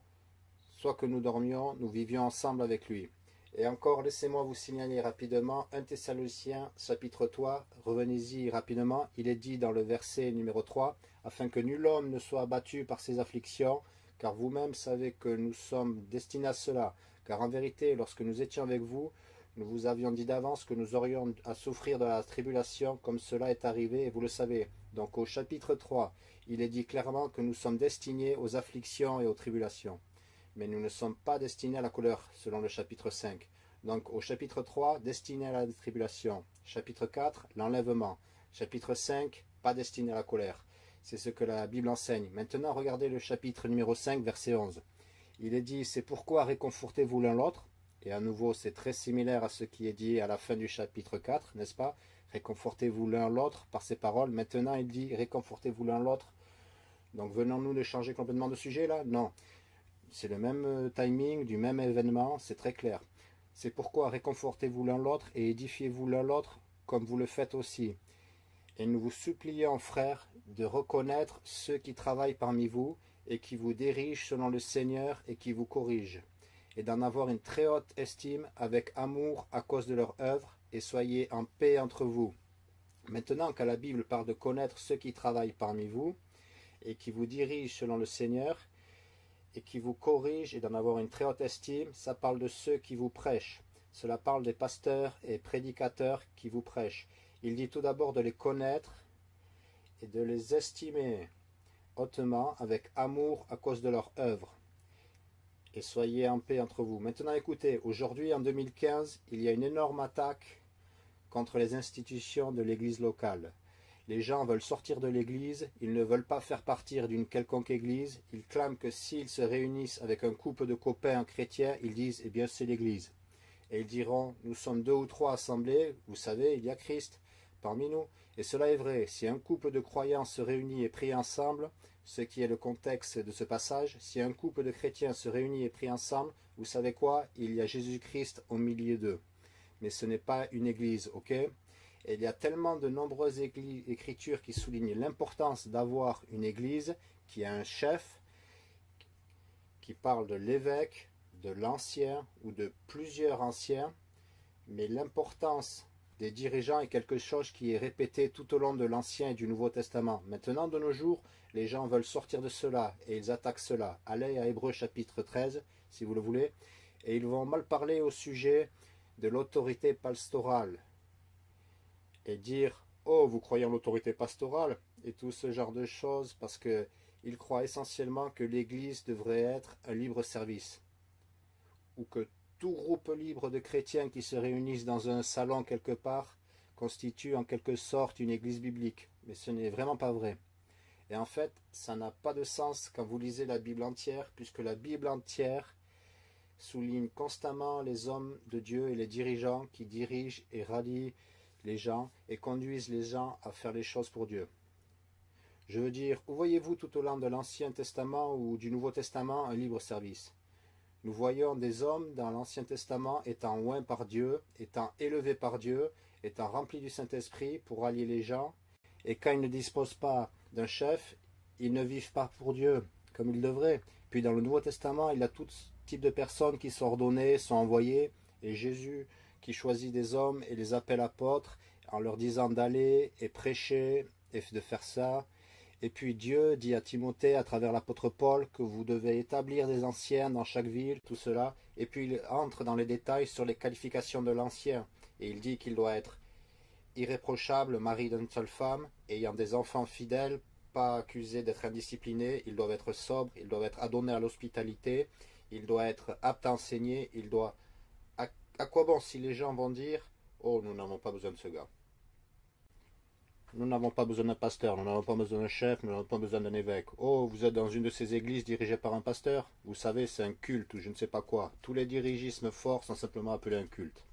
soit que nous dormions, nous vivions ensemble avec lui. Et encore, laissez-moi vous signaler rapidement 1 Thessaloniciens chapitre 3, revenez-y rapidement, il est dit dans le verset numéro 3, afin que nul homme ne soit abattu par ses afflictions, car vous-même savez que nous sommes destinés à cela. Car en vérité, lorsque nous étions avec vous, nous vous avions dit d'avance que nous aurions à souffrir de la tribulation, comme cela est arrivé, et vous le savez. Donc au chapitre 3, il est dit clairement que nous sommes destinés aux afflictions et aux tribulations. Mais nous ne sommes pas destinés à la colère, selon le chapitre 5. Donc au chapitre 3, destinés à la tribulation. Chapitre 4, l'enlèvement. Chapitre 5, pas destiné à la colère. C'est ce que la Bible enseigne. Maintenant, regardez le chapitre numéro 5, verset 11. Il est dit, c'est pourquoi réconfortez-vous l'un l'autre Et à nouveau, c'est très similaire à ce qui est dit à la fin du chapitre 4, n'est-ce pas? Réconfortez-vous l'un l'autre par ces paroles. Maintenant, il dit réconfortez-vous l'un l'autre. Donc, venons-nous de changer complètement de sujet là? Non. C'est le même timing, du même événement, c'est très clair. C'est pourquoi réconfortez-vous l'un l'autre et édifiez-vous l'un l'autre comme vous le faites aussi. Et nous vous supplions, frères, de reconnaître ceux qui travaillent parmi vous et qui vous dirigent selon le Seigneur et qui vous corrigent, et d'en avoir une très haute estime avec amour à cause de leur œuvre, et soyez en paix entre vous. Maintenant, quand la Bible parle de connaître ceux qui travaillent parmi vous et qui vous dirigent selon le Seigneur et qui vous corrigent et d'en avoir une très haute estime, ça parle de ceux qui vous prêchent. Cela parle des pasteurs et prédicateurs qui vous prêchent. Il dit tout d'abord de les connaître et de les estimer hautement avec amour à cause de leur œuvre. Et soyez en paix entre vous. Maintenant écoutez, aujourd'hui en 2015, il y a une énorme attaque contre les institutions de l'église locale. Les gens veulent sortir de l'église, ils ne veulent pas faire partir d'une quelconque église, ils clament que s'ils se réunissent avec un couple de copains chrétiens, ils disent « eh bien c'est l'église ». Et ils diront « nous sommes 2 ou 3 assemblés, vous savez, il y a Christ parmi nous ». Et cela est vrai, si un couple de croyants se réunit et prie ensemble, ce qui est le contexte de ce passage, si un couple de chrétiens se réunit et prie ensemble, vous savez quoi? Il y a Jésus-Christ au milieu d'eux. Mais ce n'est pas une église, ok? Et il y a tellement de nombreuses écritures qui soulignent l'importance d'avoir une église qui a un chef, qui parle de l'évêque, de l'ancien ou de plusieurs anciens, mais l'importance des dirigeants est quelque chose qui est répété tout au long de l'Ancien et du Nouveau Testament. Maintenant, de nos jours, les gens veulent sortir de cela et ils attaquent cela. Allez à Hébreux chapitre 13, si vous le voulez, et ils vont mal parler au sujet de l'autorité pastorale et dire « Oh, vous croyez en l'autorité pastorale ?» et tout ce genre de choses parce qu'ils croient essentiellement que l'Église devrait être un libre service ou que tout groupe libre de chrétiens qui se réunissent dans un salon quelque part constitue en quelque sorte une église biblique. Mais ce n'est vraiment pas vrai. Et en fait, ça n'a pas de sens quand vous lisez la Bible entière, puisque la Bible entière souligne constamment les hommes de Dieu et les dirigeants qui dirigent et rallient les gens et conduisent les gens à faire les choses pour Dieu. Je veux dire, où voyez-vous tout au long de l'Ancien Testament ou du Nouveau Testament un libre service? Nous voyons des hommes dans l'Ancien Testament étant oints par Dieu, étant élevés par Dieu, étant remplis du Saint-Esprit pour allier les gens. Et quand ils ne disposent pas d'un chef, ils ne vivent pas pour Dieu comme ils devraient. Puis dans le Nouveau Testament, il y a tout type de personnes qui sont ordonnées, sont envoyées. Et Jésus qui choisit des hommes et les appelle apôtres en leur disant d'aller et prêcher et de faire ça. Et puis Dieu dit à Timothée à travers l'apôtre Paul que vous devez établir des anciens dans chaque ville, tout cela. Et puis il entre dans les détails sur les qualifications de l'ancien. Et il dit qu'il doit être irréprochable, mari d'une seule femme, ayant des enfants fidèles, pas accusés d'être indisciplinés, ils doivent être sobres, ils doivent être adonnés à l'hospitalité, il doit être apte à enseigner, il doit... À quoi bon si les gens vont dire « Oh, nous n'avons pas besoin de ce gars ». Nous n'avons pas besoin d'un pasteur, nous n'avons pas besoin d'un chef, nous n'avons pas besoin d'un évêque. Oh, vous êtes dans une de ces églises dirigées par un pasteur? Vous savez, c'est un culte ou je ne sais pas quoi. Tous les dirigismes forts sont simplement appelés un culte.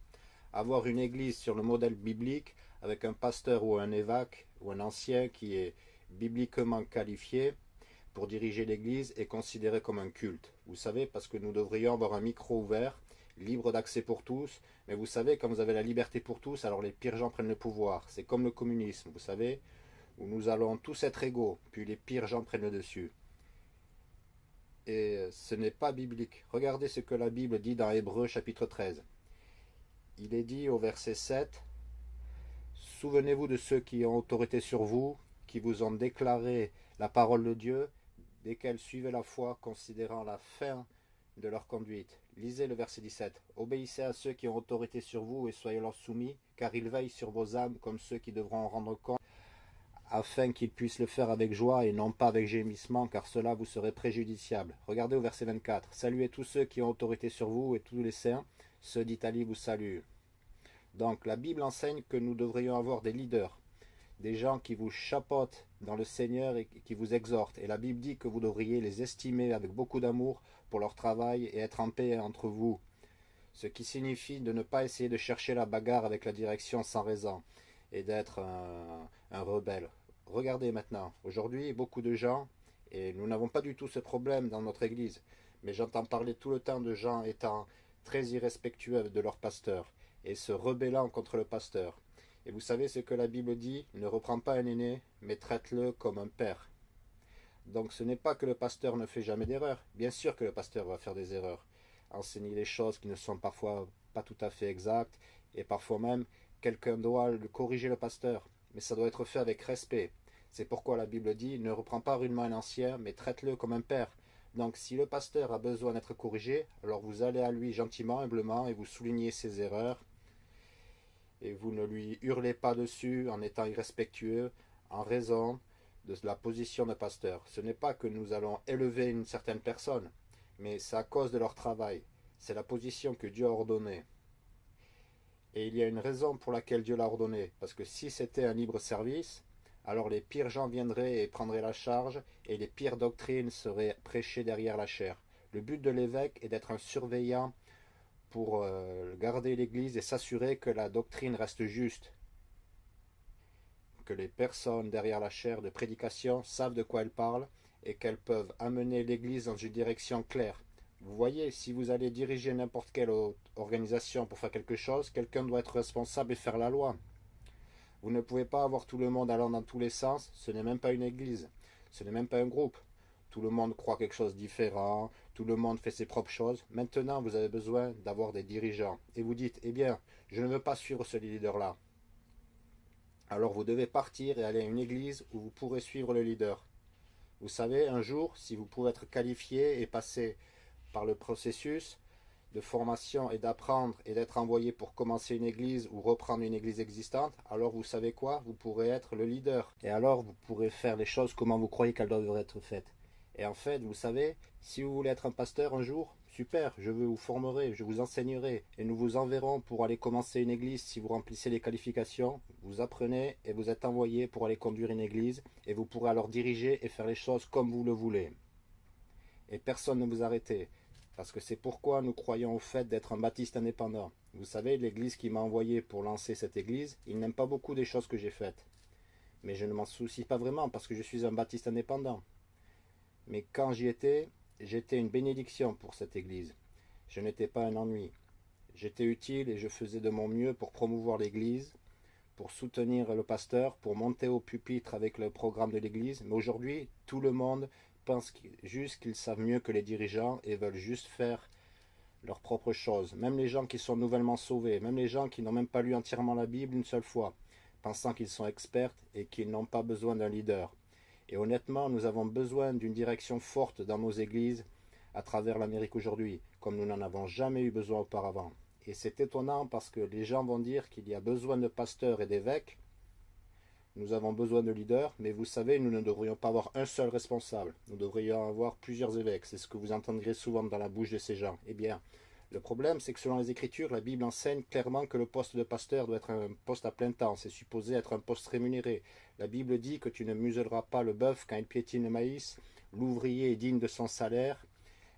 Avoir une église sur le modèle biblique, avec un pasteur ou un évêque ou un ancien qui est bibliquement qualifié pour diriger l'église est considéré comme un culte. Vous savez, parce que nous devrions avoir un micro ouvert, libre d'accès pour tous, mais vous savez, quand vous avez la liberté pour tous, alors les pires gens prennent le pouvoir. C'est comme le communisme, vous savez, où nous allons tous être égaux, puis les pires gens prennent le dessus. Et ce n'est pas biblique. Regardez ce que la Bible dit dans Hébreux chapitre 13. Il est dit au verset 7, « Souvenez-vous de ceux qui ont autorité sur vous, qui vous ont déclaré la parole de Dieu, desquels suivez la foi, considérant la fin de leur conduite. » Lisez le verset 17. « Obéissez à ceux qui ont autorité sur vous et soyez leur soumis, car ils veillent sur vos âmes comme ceux qui devront en rendre compte, afin qu'ils puissent le faire avec joie et non pas avec gémissement, car cela vous serait préjudiciable. » Regardez au verset 24. « Saluez tous ceux qui ont autorité sur vous et tous les saints, ceux d'Italie vous saluent. » Donc la Bible enseigne que nous devrions avoir des leaders, des gens qui vous chapeautent dans le Seigneur et qui vous exhortent. Et la Bible dit que vous devriez les estimer avec beaucoup d'amour pour leur travail et être en paix entre vous. ce qui signifie de ne pas essayer de chercher la bagarre avec la direction sans raison et d'être un rebelle. Regardez maintenant, aujourd'hui, beaucoup de gens, et nous n'avons pas du tout ce problème dans notre église, mais j'entends parler tout le temps de gens étant très irrespectueux de leur pasteur et se rebellant contre le pasteur. Et vous savez ce que la Bible dit? Ne reprends pas un aîné, mais traite-le comme un père. Donc ce n'est pas que le pasteur ne fait jamais d'erreur. Bien sûr que le pasteur va faire des erreurs. Enseigner des choses qui ne sont parfois pas tout à fait exactes, et parfois même quelqu'un doit corriger le pasteur. Mais ça doit être fait avec respect. C'est pourquoi la Bible dit, ne reprends pas rudement un ancien, mais traite-le comme un père. Donc si le pasteur a besoin d'être corrigé, alors vous allez à lui gentiment, humblement, et vous soulignez ses erreurs, et vous ne lui hurlez pas dessus en étant irrespectueux, en raison de la position de pasteur. Ce n'est pas que nous allons élever une certaine personne, mais c'est à cause de leur travail. C'est la position que Dieu a ordonnée. Et il y a une raison pour laquelle Dieu l'a ordonnée, parce que si c'était un libre service, alors les pires gens viendraient et prendraient la charge, et les pires doctrines seraient prêchées derrière la chair. Le but de l'évêque est d'être un surveillant pour garder l'Église et s'assurer que la doctrine reste juste, que les personnes derrière la chaire de prédication savent de quoi elles parlent et qu'elles peuvent amener l'Église dans une direction claire. Vous voyez, si vous allez diriger n'importe quelle organisation pour faire quelque chose, quelqu'un doit être responsable et faire la loi. Vous ne pouvez pas avoir tout le monde allant dans tous les sens, ce n'est même pas une église, ce n'est même pas un groupe. Tout le monde croit quelque chose de différent, tout le monde fait ses propres choses. Maintenant, vous avez besoin d'avoir des dirigeants. Et vous dites, eh bien, je ne veux pas suivre ce leader-là. Alors vous devez partir et aller à une église où vous pourrez suivre le leader. Vous savez, un jour, si vous pouvez être qualifié et passer par le processus de formation et d'apprendre et d'être envoyé pour commencer une église ou reprendre une église existante, alors vous savez quoi? Vous pourrez être le leader. Et alors vous pourrez faire les choses comment vous croyez qu'elles doivent être faites. Et en fait, vous savez, si vous voulez être un pasteur un jour, super, je vous formerai, je vous enseignerai, et nous vous enverrons pour aller commencer une église si vous remplissez les qualifications. Vous apprenez et vous êtes envoyé pour aller conduire une église, et vous pourrez alors diriger et faire les choses comme vous le voulez. Et personne ne vous arrêtera. Parce que c'est pourquoi nous croyons au fait d'être un baptiste indépendant. Vous savez, l'église qui m'a envoyé pour lancer cette église, il n'aime pas beaucoup des choses que j'ai faites. Mais je ne m'en soucie pas vraiment parce que je suis un baptiste indépendant. Mais quand j'y étais, j'étais une bénédiction pour cette église. Je n'étais pas un ennui. J'étais utile et je faisais de mon mieux pour promouvoir l'église, pour soutenir le pasteur, pour monter au pupitre avec le programme de l'église. Mais aujourd'hui, tout le monde pense juste qu'ils savent mieux que les dirigeants et veulent juste faire leurs propres choses. Même les gens qui sont nouvellement sauvés, même les gens qui n'ont même pas lu entièrement la Bible une seule fois, pensant qu'ils sont experts et qu'ils n'ont pas besoin d'un leader. Et honnêtement, nous avons besoin d'une direction forte dans nos églises à travers l'Amérique aujourd'hui, comme nous n'en avons jamais eu besoin auparavant. Et c'est étonnant parce que les gens vont dire qu'il y a besoin de pasteurs et d'évêques. Nous avons besoin de leaders, mais vous savez, nous ne devrions pas avoir un seul responsable. Nous devrions avoir plusieurs évêques. C'est ce que vous entendrez souvent dans la bouche de ces gens. Eh bien, le problème, c'est que selon les Écritures, la Bible enseigne clairement que le poste de pasteur doit être un poste à plein temps. C'est supposé être un poste rémunéré. La Bible dit que tu ne muselleras pas le bœuf quand il piétine le maïs. L'ouvrier est digne de son salaire.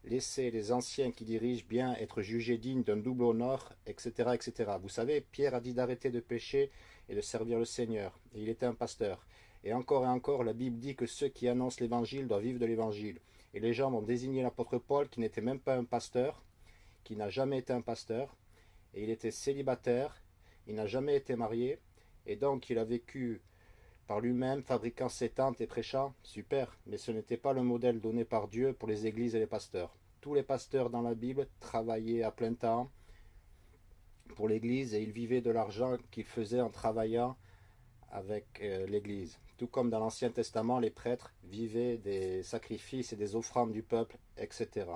Laissez les anciens qui dirigent bien être jugés dignes d'un double honneur, etc., etc. Vous savez, Pierre a dit d'arrêter de pécher et de servir le Seigneur. Et il était un pasteur. Et encore, la Bible dit que ceux qui annoncent l'évangile doivent vivre de l'évangile. Et les gens vont désigner l'apôtre Paul, qui n'était même pas un pasteur, qui n'a jamais été un pasteur, et il était célibataire, il n'a jamais été marié, et donc il a vécu par lui-même, fabriquant ses tentes et prêchant, super, mais ce n'était pas le modèle donné par Dieu pour les églises et les pasteurs. Tous les pasteurs dans la Bible travaillaient à plein temps pour l'église et ils vivaient de l'argent qu'ils faisaient en travaillant avec l'église. Tout comme dans l'Ancien Testament, les prêtres vivaient des sacrifices et des offrandes du peuple, etc.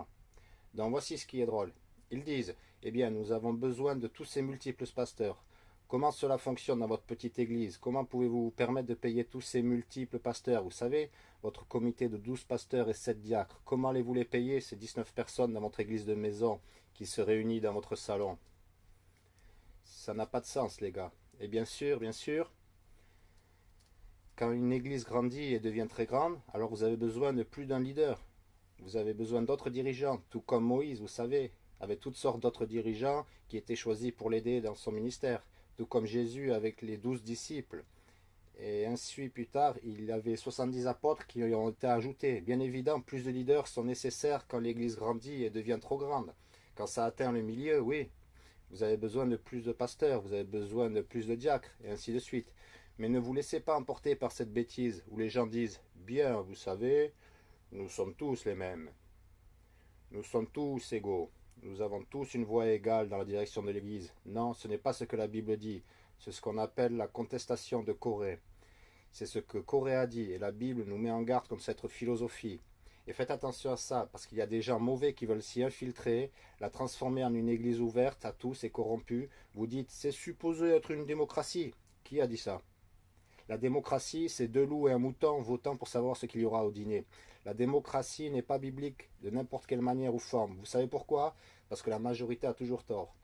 Donc voici ce qui est drôle. Ils disent, eh bien, nous avons besoin de tous ces multiples pasteurs. Comment cela fonctionne dans votre petite église? Comment pouvez-vous vous permettre de payer tous ces multiples pasteurs? Vous savez, votre comité de 12 pasteurs et 7 diacres, comment allez-vous les payer, ces 19 personnes dans votre église de maison qui se réunissent dans votre salon? Ça n'a pas de sens, les gars. Et bien sûr, quand une église grandit et devient très grande, alors vous avez besoin de plus d'un leader. Vous avez besoin d'autres dirigeants, tout comme Moïse, vous savez. avec toutes sortes d'autres dirigeants qui étaient choisis pour l'aider dans son ministère, tout comme Jésus avec les 12 disciples. Et ainsi, plus tard, il y avait 70 apôtres qui ont été ajoutés. Bien évidemment, plus de leaders sont nécessaires quand l'Église grandit et devient trop grande. Quand ça atteint le milieu, oui, vous avez besoin de plus de pasteurs, vous avez besoin de plus de diacres, et ainsi de suite. Mais ne vous laissez pas emporter par cette bêtise où les gens disent « Bien, vous savez, nous sommes tous les mêmes. Nous sommes tous égaux. Nous avons tous une voix égale dans la direction de l'Église. » Non, ce n'est pas ce que la Bible dit. C'est ce qu'on appelle la contestation de Corée. C'est ce que Corée a dit, et la Bible nous met en garde contre cette philosophie. Et faites attention à ça, parce qu'il y a des gens mauvais qui veulent s'y infiltrer, la transformer en une église ouverte à tous et corrompue. Vous dites, c'est supposé être une démocratie. Qui a dit ça? La démocratie, c'est deux loups et un mouton votant pour savoir ce qu'il y aura au dîner. La démocratie n'est pas biblique de n'importe quelle manière ou forme. Vous savez pourquoi? Parce que la majorité a toujours tort.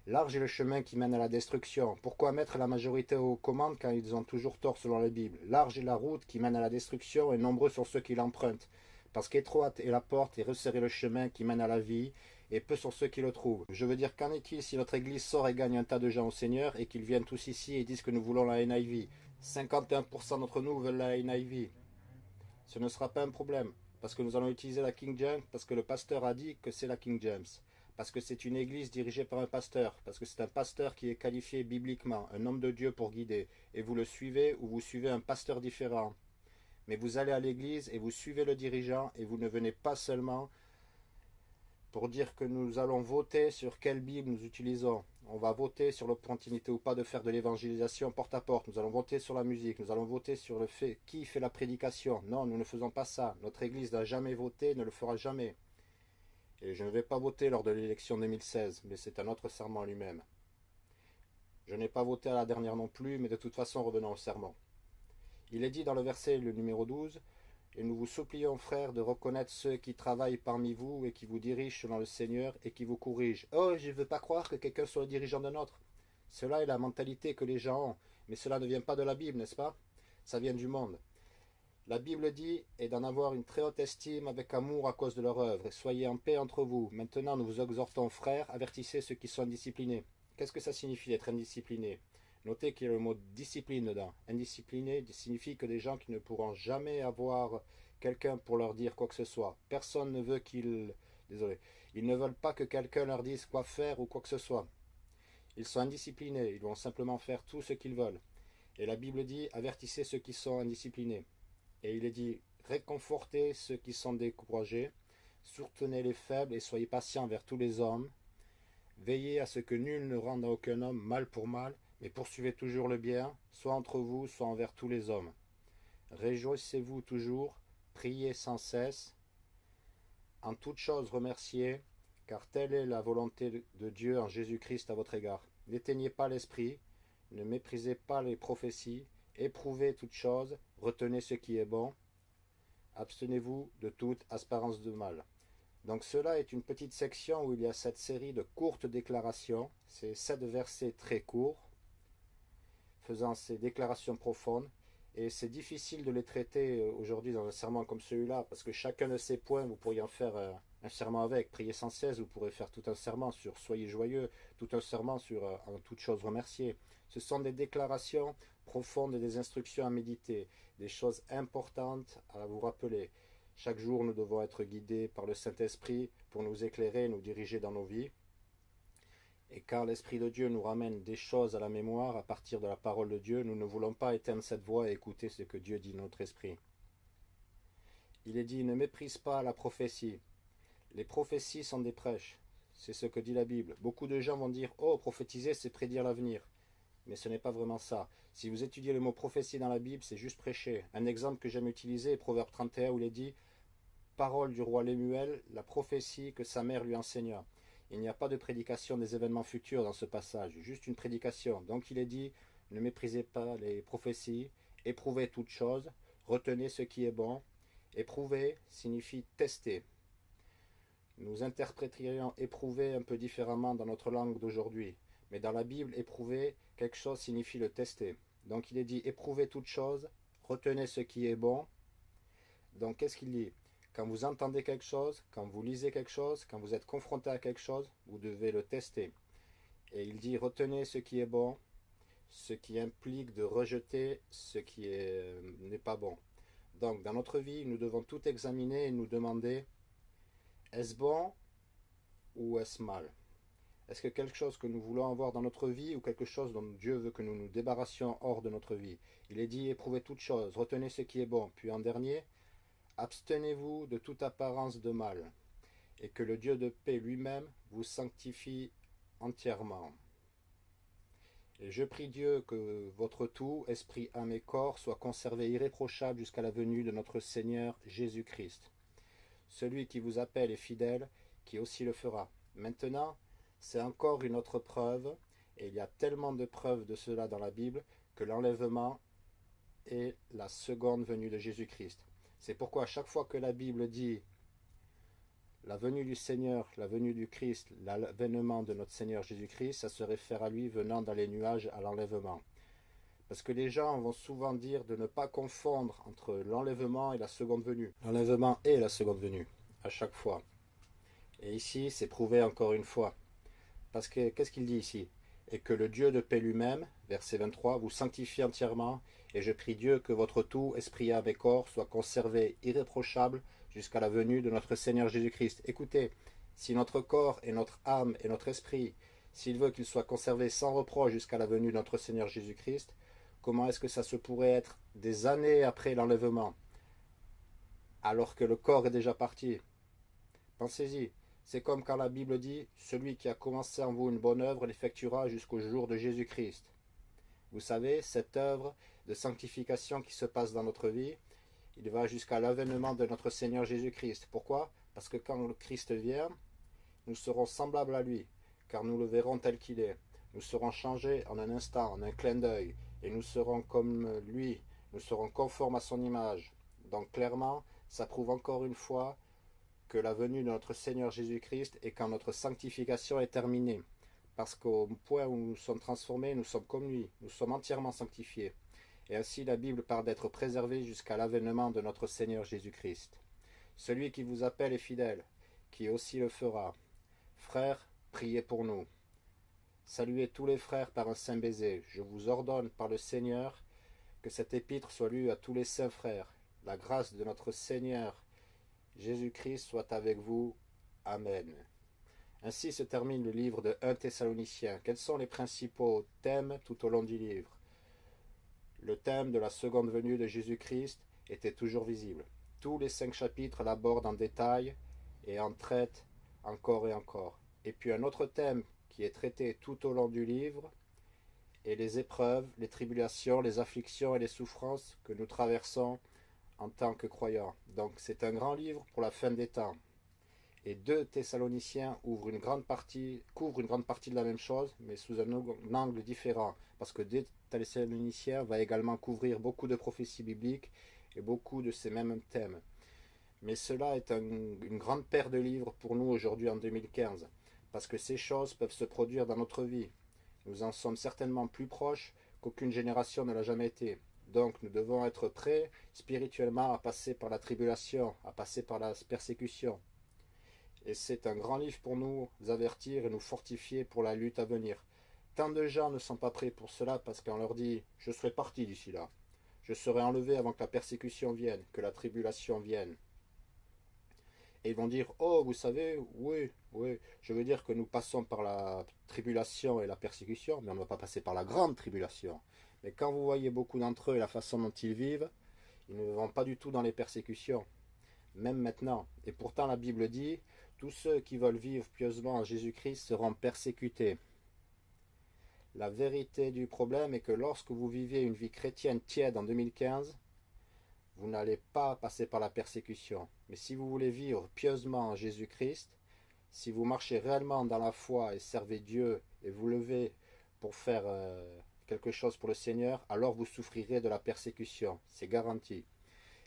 Large est le chemin qui mène à la destruction. Pourquoi mettre la majorité aux commandes quand ils ont toujours tort selon la Bible? Large est la route qui mène à la destruction et nombreux sont ceux qui l'empruntent. Parce qu'étroite est la porte et resserré le chemin qui mène à la vie, et peu sont ceux qui le trouvent. Je veux dire, qu'en est-il si notre église sort et gagne un tas de gens au Seigneur et qu'ils viennent tous ici et disent que nous voulons la NIV? 51% d'entre nous veulent la NIV. Ce ne sera pas un problème, parce que nous allons utiliser la King James, parce que le pasteur a dit que c'est la King James. Parce que c'est une église dirigée par un pasteur, parce que c'est un pasteur qui est qualifié bibliquement, un homme de Dieu pour guider, et vous le suivez ou vous suivez un pasteur différent. Mais vous allez à l'église et vous suivez le dirigeant, et vous ne venez pas seulement pour dire que nous allons voter sur quelle Bible nous utilisons. On va voter sur l'opportunité ou pas de faire de l'évangélisation porte à porte. Nous allons voter sur la musique. Nous allons voter sur le fait qui fait la prédication. Non, nous ne faisons pas ça. Notre église n'a jamais voté, ne le fera jamais. Et je ne vais pas voter lors de l'élection 2016, mais c'est un autre serment lui-même. Je n'ai pas voté à la dernière non plus, mais de toute façon, revenons au serment. Il est dit dans le verset le numéro 12, « Et nous vous supplions, frères, de reconnaître ceux qui travaillent parmi vous et qui vous dirigent selon le Seigneur et qui vous corrigent. » Oh, je ne veux pas croire que quelqu'un soit le dirigeant d'un autre. Cela est la mentalité que les gens ont, mais cela ne vient pas de la Bible, n'est-ce pas? Ça vient du monde. La Bible dit est d'en avoir une très haute estime avec amour à cause de leur œuvre, et soyez en paix entre vous. Maintenant, nous vous exhortons, frères, avertissez ceux qui sont indisciplinés. Qu'est-ce que ça signifie d'être indiscipliné? Notez qu'il y a le mot discipline dedans. Indiscipliné signifie que des gens qui ne pourront jamais avoir quelqu'un pour leur dire quoi que ce soit. Personne ne veut qu'ils... Désolé. Ils ne veulent pas que quelqu'un leur dise quoi faire ou quoi que ce soit. Ils sont indisciplinés. Ils vont simplement faire tout ce qu'ils veulent. Et la Bible dit, avertissez ceux qui sont indisciplinés. Et il est dit, réconfortez ceux qui sont découragés, soutenez les faibles et soyez patients envers tous les hommes. Veillez à ce que nul ne rende à aucun homme mal pour mal, mais poursuivez toujours le bien, soit entre vous, soit envers tous les hommes. Réjouissez-vous toujours, priez sans cesse, en toute chose remerciez, car telle est la volonté de Dieu en Jésus-Christ à votre égard. N'éteignez pas l'esprit, ne méprisez pas les prophéties, éprouvez toutes choses, retenez ce qui est bon, abstenez-vous de toute apparence de mal. Donc cela est une petite section où il y a cette série de courtes déclarations, c'est 7 versets très courts, faisant ces déclarations profondes, et c'est difficile de les traiter aujourd'hui dans un serment comme celui-là, parce que chacun de ces points, vous pourriez en faire un serment avec, priez sans cesse, vous pourrez faire tout un serment sur soyez joyeux, tout un serment sur en toute chose remercier. Ce sont des déclarations profondes et des instructions à méditer, des choses importantes à vous rappeler. Chaque jour, nous devons être guidés par le Saint-Esprit pour nous éclairer et nous diriger dans nos vies. Et quand l'Esprit de Dieu nous ramène des choses à la mémoire à partir de la parole de Dieu, nous ne voulons pas éteindre cette voix et écouter ce que Dieu dit dans notre esprit. Il est dit, ne méprise pas la prophétie. Les prophéties sont des prêches. C'est ce que dit la Bible. Beaucoup de gens vont dire, oh, prophétiser, c'est prédire l'avenir. Mais ce n'est pas vraiment ça. Si vous étudiez le mot prophétie dans la Bible, c'est juste prêcher. Un exemple que j'aime utiliser est Proverbe 31 où il est dit, parole du roi Lemuel, la prophétie que sa mère lui enseigna. Il n'y a pas de prédication des événements futurs dans ce passage, juste une prédication. Donc il est dit, ne méprisez pas les prophéties, éprouvez toutes choses, retenez ce qui est bon. Éprouver signifie tester. Nous interpréterions éprouver un peu différemment dans notre langue d'aujourd'hui. Mais dans la Bible, éprouver, quelque chose signifie le tester. Donc il est dit, éprouvez toutes choses, retenez ce qui est bon. Donc qu'est-ce qu'il dit? Quand vous entendez quelque chose, quand vous lisez quelque chose, quand vous êtes confronté à quelque chose, vous devez le tester. Et il dit, retenez ce qui est bon, ce qui implique de rejeter ce qui n'est pas bon. Donc, dans notre vie, nous devons tout examiner et nous demander, est-ce bon ou est-ce mal? Est-ce que quelque chose que nous voulons avoir dans notre vie ou quelque chose dont Dieu veut que nous nous débarrassions hors de notre vie? Il est dit, éprouvez toutes choses, retenez ce qui est bon. Puis en dernier, abstenez-vous de toute apparence de mal, et que le Dieu de paix lui-même vous sanctifie entièrement. Et je prie Dieu que votre tout, esprit, âme et corps, soit conservé irréprochable jusqu'à la venue de notre Seigneur Jésus-Christ. Celui qui vous appelle est fidèle, qui aussi le fera. Maintenant, c'est encore une autre preuve, et il y a tellement de preuves de cela dans la Bible, que l'enlèvement est la seconde venue de Jésus-Christ. C'est pourquoi à chaque fois que la Bible dit la venue du Seigneur, la venue du Christ, l'avènement de notre Seigneur Jésus-Christ, ça se réfère à lui venant dans les nuages à l'enlèvement. Parce que les gens vont souvent dire de ne pas confondre entre l'enlèvement et la seconde venue. L'enlèvement est la seconde venue, à chaque fois. Et ici, c'est prouvé encore une fois. Parce que, qu'est-ce qu'il dit ici? Et que le Dieu de paix lui-même, verset 23, vous sanctifie entièrement, et je prie Dieu que votre tout, esprit, âme et corps, soit conservé irréprochable jusqu'à la venue de notre Seigneur Jésus-Christ. Écoutez, si notre corps et notre âme et notre esprit, s'il veut qu'ils soient conservés sans reproche jusqu'à la venue de notre Seigneur Jésus-Christ, comment est-ce que ça se pourrait être des années après l'enlèvement, alors que le corps est déjà parti? Pensez-y. C'est comme quand la Bible dit « Celui qui a commencé en vous une bonne œuvre l'effectuera jusqu'au jour de Jésus-Christ ». Vous savez, cette œuvre de sanctification qui se passe dans notre vie, il va jusqu'à l'avènement de notre Seigneur Jésus-Christ. Pourquoi? Parce que quand le Christ vient, nous serons semblables à lui, car nous le verrons tel qu'il est. Nous serons changés en un instant, en un clin d'œil, et nous serons comme lui, nous serons conformes à son image. Donc clairement, ça prouve encore une fois que la venue de notre Seigneur Jésus-Christ est quand notre sanctification est terminée. Parce qu'au point où nous sommes transformés, nous sommes comme lui, nous sommes entièrement sanctifiés. Et ainsi la Bible parle d'être préservé jusqu'à l'avènement de notre Seigneur Jésus-Christ. Celui qui vous appelle est fidèle, qui aussi le fera. Frères, priez pour nous. Saluez tous les frères par un saint baiser. Je vous ordonne par le Seigneur que cette épître soit lue à tous les saints frères. La grâce de notre Seigneur Jésus-Christ soit avec vous. Amen. Ainsi se termine le livre de 1 Thessaloniciens. Quels sont les principaux thèmes tout au long du livre? Le thème de la seconde venue de Jésus-Christ était toujours visible. Tous les 5 chapitres l'abordent en détail et en traitent encore et encore. Et puis un autre thème qui est traité tout au long du livre est les épreuves, les tribulations, les afflictions et les souffrances que nous traversons en tant que croyants. Donc c'est un grand livre pour la fin des temps. Et 2 Thessaloniciens couvre une grande partie de la même chose, mais sous un angle différent. Parce que 2 Thessaloniciens va également couvrir beaucoup de prophéties bibliques et beaucoup de ces mêmes thèmes. Mais cela est une grande paire de livres pour nous aujourd'hui en 2015. Parce que ces choses peuvent se produire dans notre vie. Nous en sommes certainement plus proches qu'aucune génération ne l'a jamais été. Donc nous devons être prêts spirituellement à passer par la tribulation, à passer par la persécution. Et c'est un grand livre pour nous avertir et nous fortifier pour la lutte à venir. Tant de gens ne sont pas prêts pour cela parce qu'on leur dit « je serai parti d'ici là, je serai enlevé avant que la persécution vienne, que la tribulation vienne ». Et ils vont dire « oh, vous savez, oui, je veux dire que nous passons par la tribulation et la persécution, mais on ne va pas passer par la grande tribulation ». Mais quand vous voyez beaucoup d'entre eux et la façon dont ils vivent, ils ne vont pas du tout dans les persécutions, même maintenant. Et pourtant la Bible dit, tous ceux qui veulent vivre pieusement en Jésus-Christ seront persécutés. La vérité du problème est que lorsque vous vivez une vie chrétienne tiède en 2015, vous n'allez pas passer par la persécution. Mais si vous voulez vivre pieusement en Jésus-Christ, si vous marchez réellement dans la foi et servez Dieu et vous levez pour faire quelque chose pour le Seigneur, alors vous souffrirez de la persécution, c'est garanti.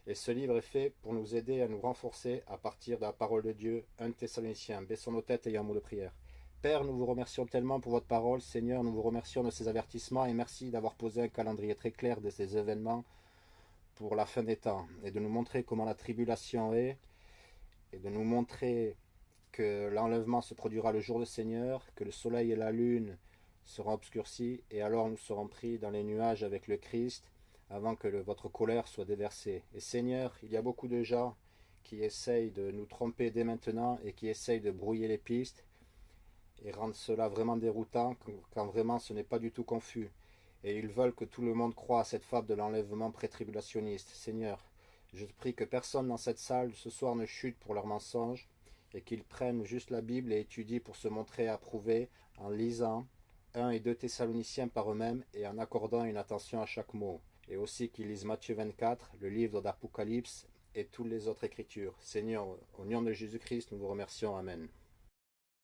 Et ce livre est fait pour nous aider à nous renforcer à partir de la parole de Dieu. 1 Thessaloniciens, baissons nos têtes et ayons un mot de prière. Père, nous vous remercions tellement pour votre parole. Seigneur, nous vous remercions de ces avertissements et merci d'avoir posé un calendrier très clair de ces événements pour la fin des temps et de nous montrer comment la tribulation est et de nous montrer que l'enlèvement se produira le jour du Seigneur, que le soleil et la lune seront obscurcis, et alors nous serons pris dans les nuages avec le Christ, avant que votre colère soit déversée. Et Seigneur, il y a beaucoup de gens qui essayent de nous tromper dès maintenant, et qui essayent de brouiller les pistes, et rendre cela vraiment déroutant, quand vraiment ce n'est pas du tout confus. Et ils veulent que tout le monde croie à cette fable de l'enlèvement pré-tribulationniste. Seigneur, je te prie que personne dans cette salle ce soir ne chute pour leurs mensonges, et qu'ils prennent juste la Bible et étudient pour se montrer approuvés en lisant 1 et 2 Thessaloniciens par eux-mêmes et en accordant une attention à chaque mot. Et aussi qu'ils lisent Matthieu 24, le livre d'Apocalypse et toutes les autres écritures. Seigneur, au nom de Jésus-Christ, nous vous remercions. Amen.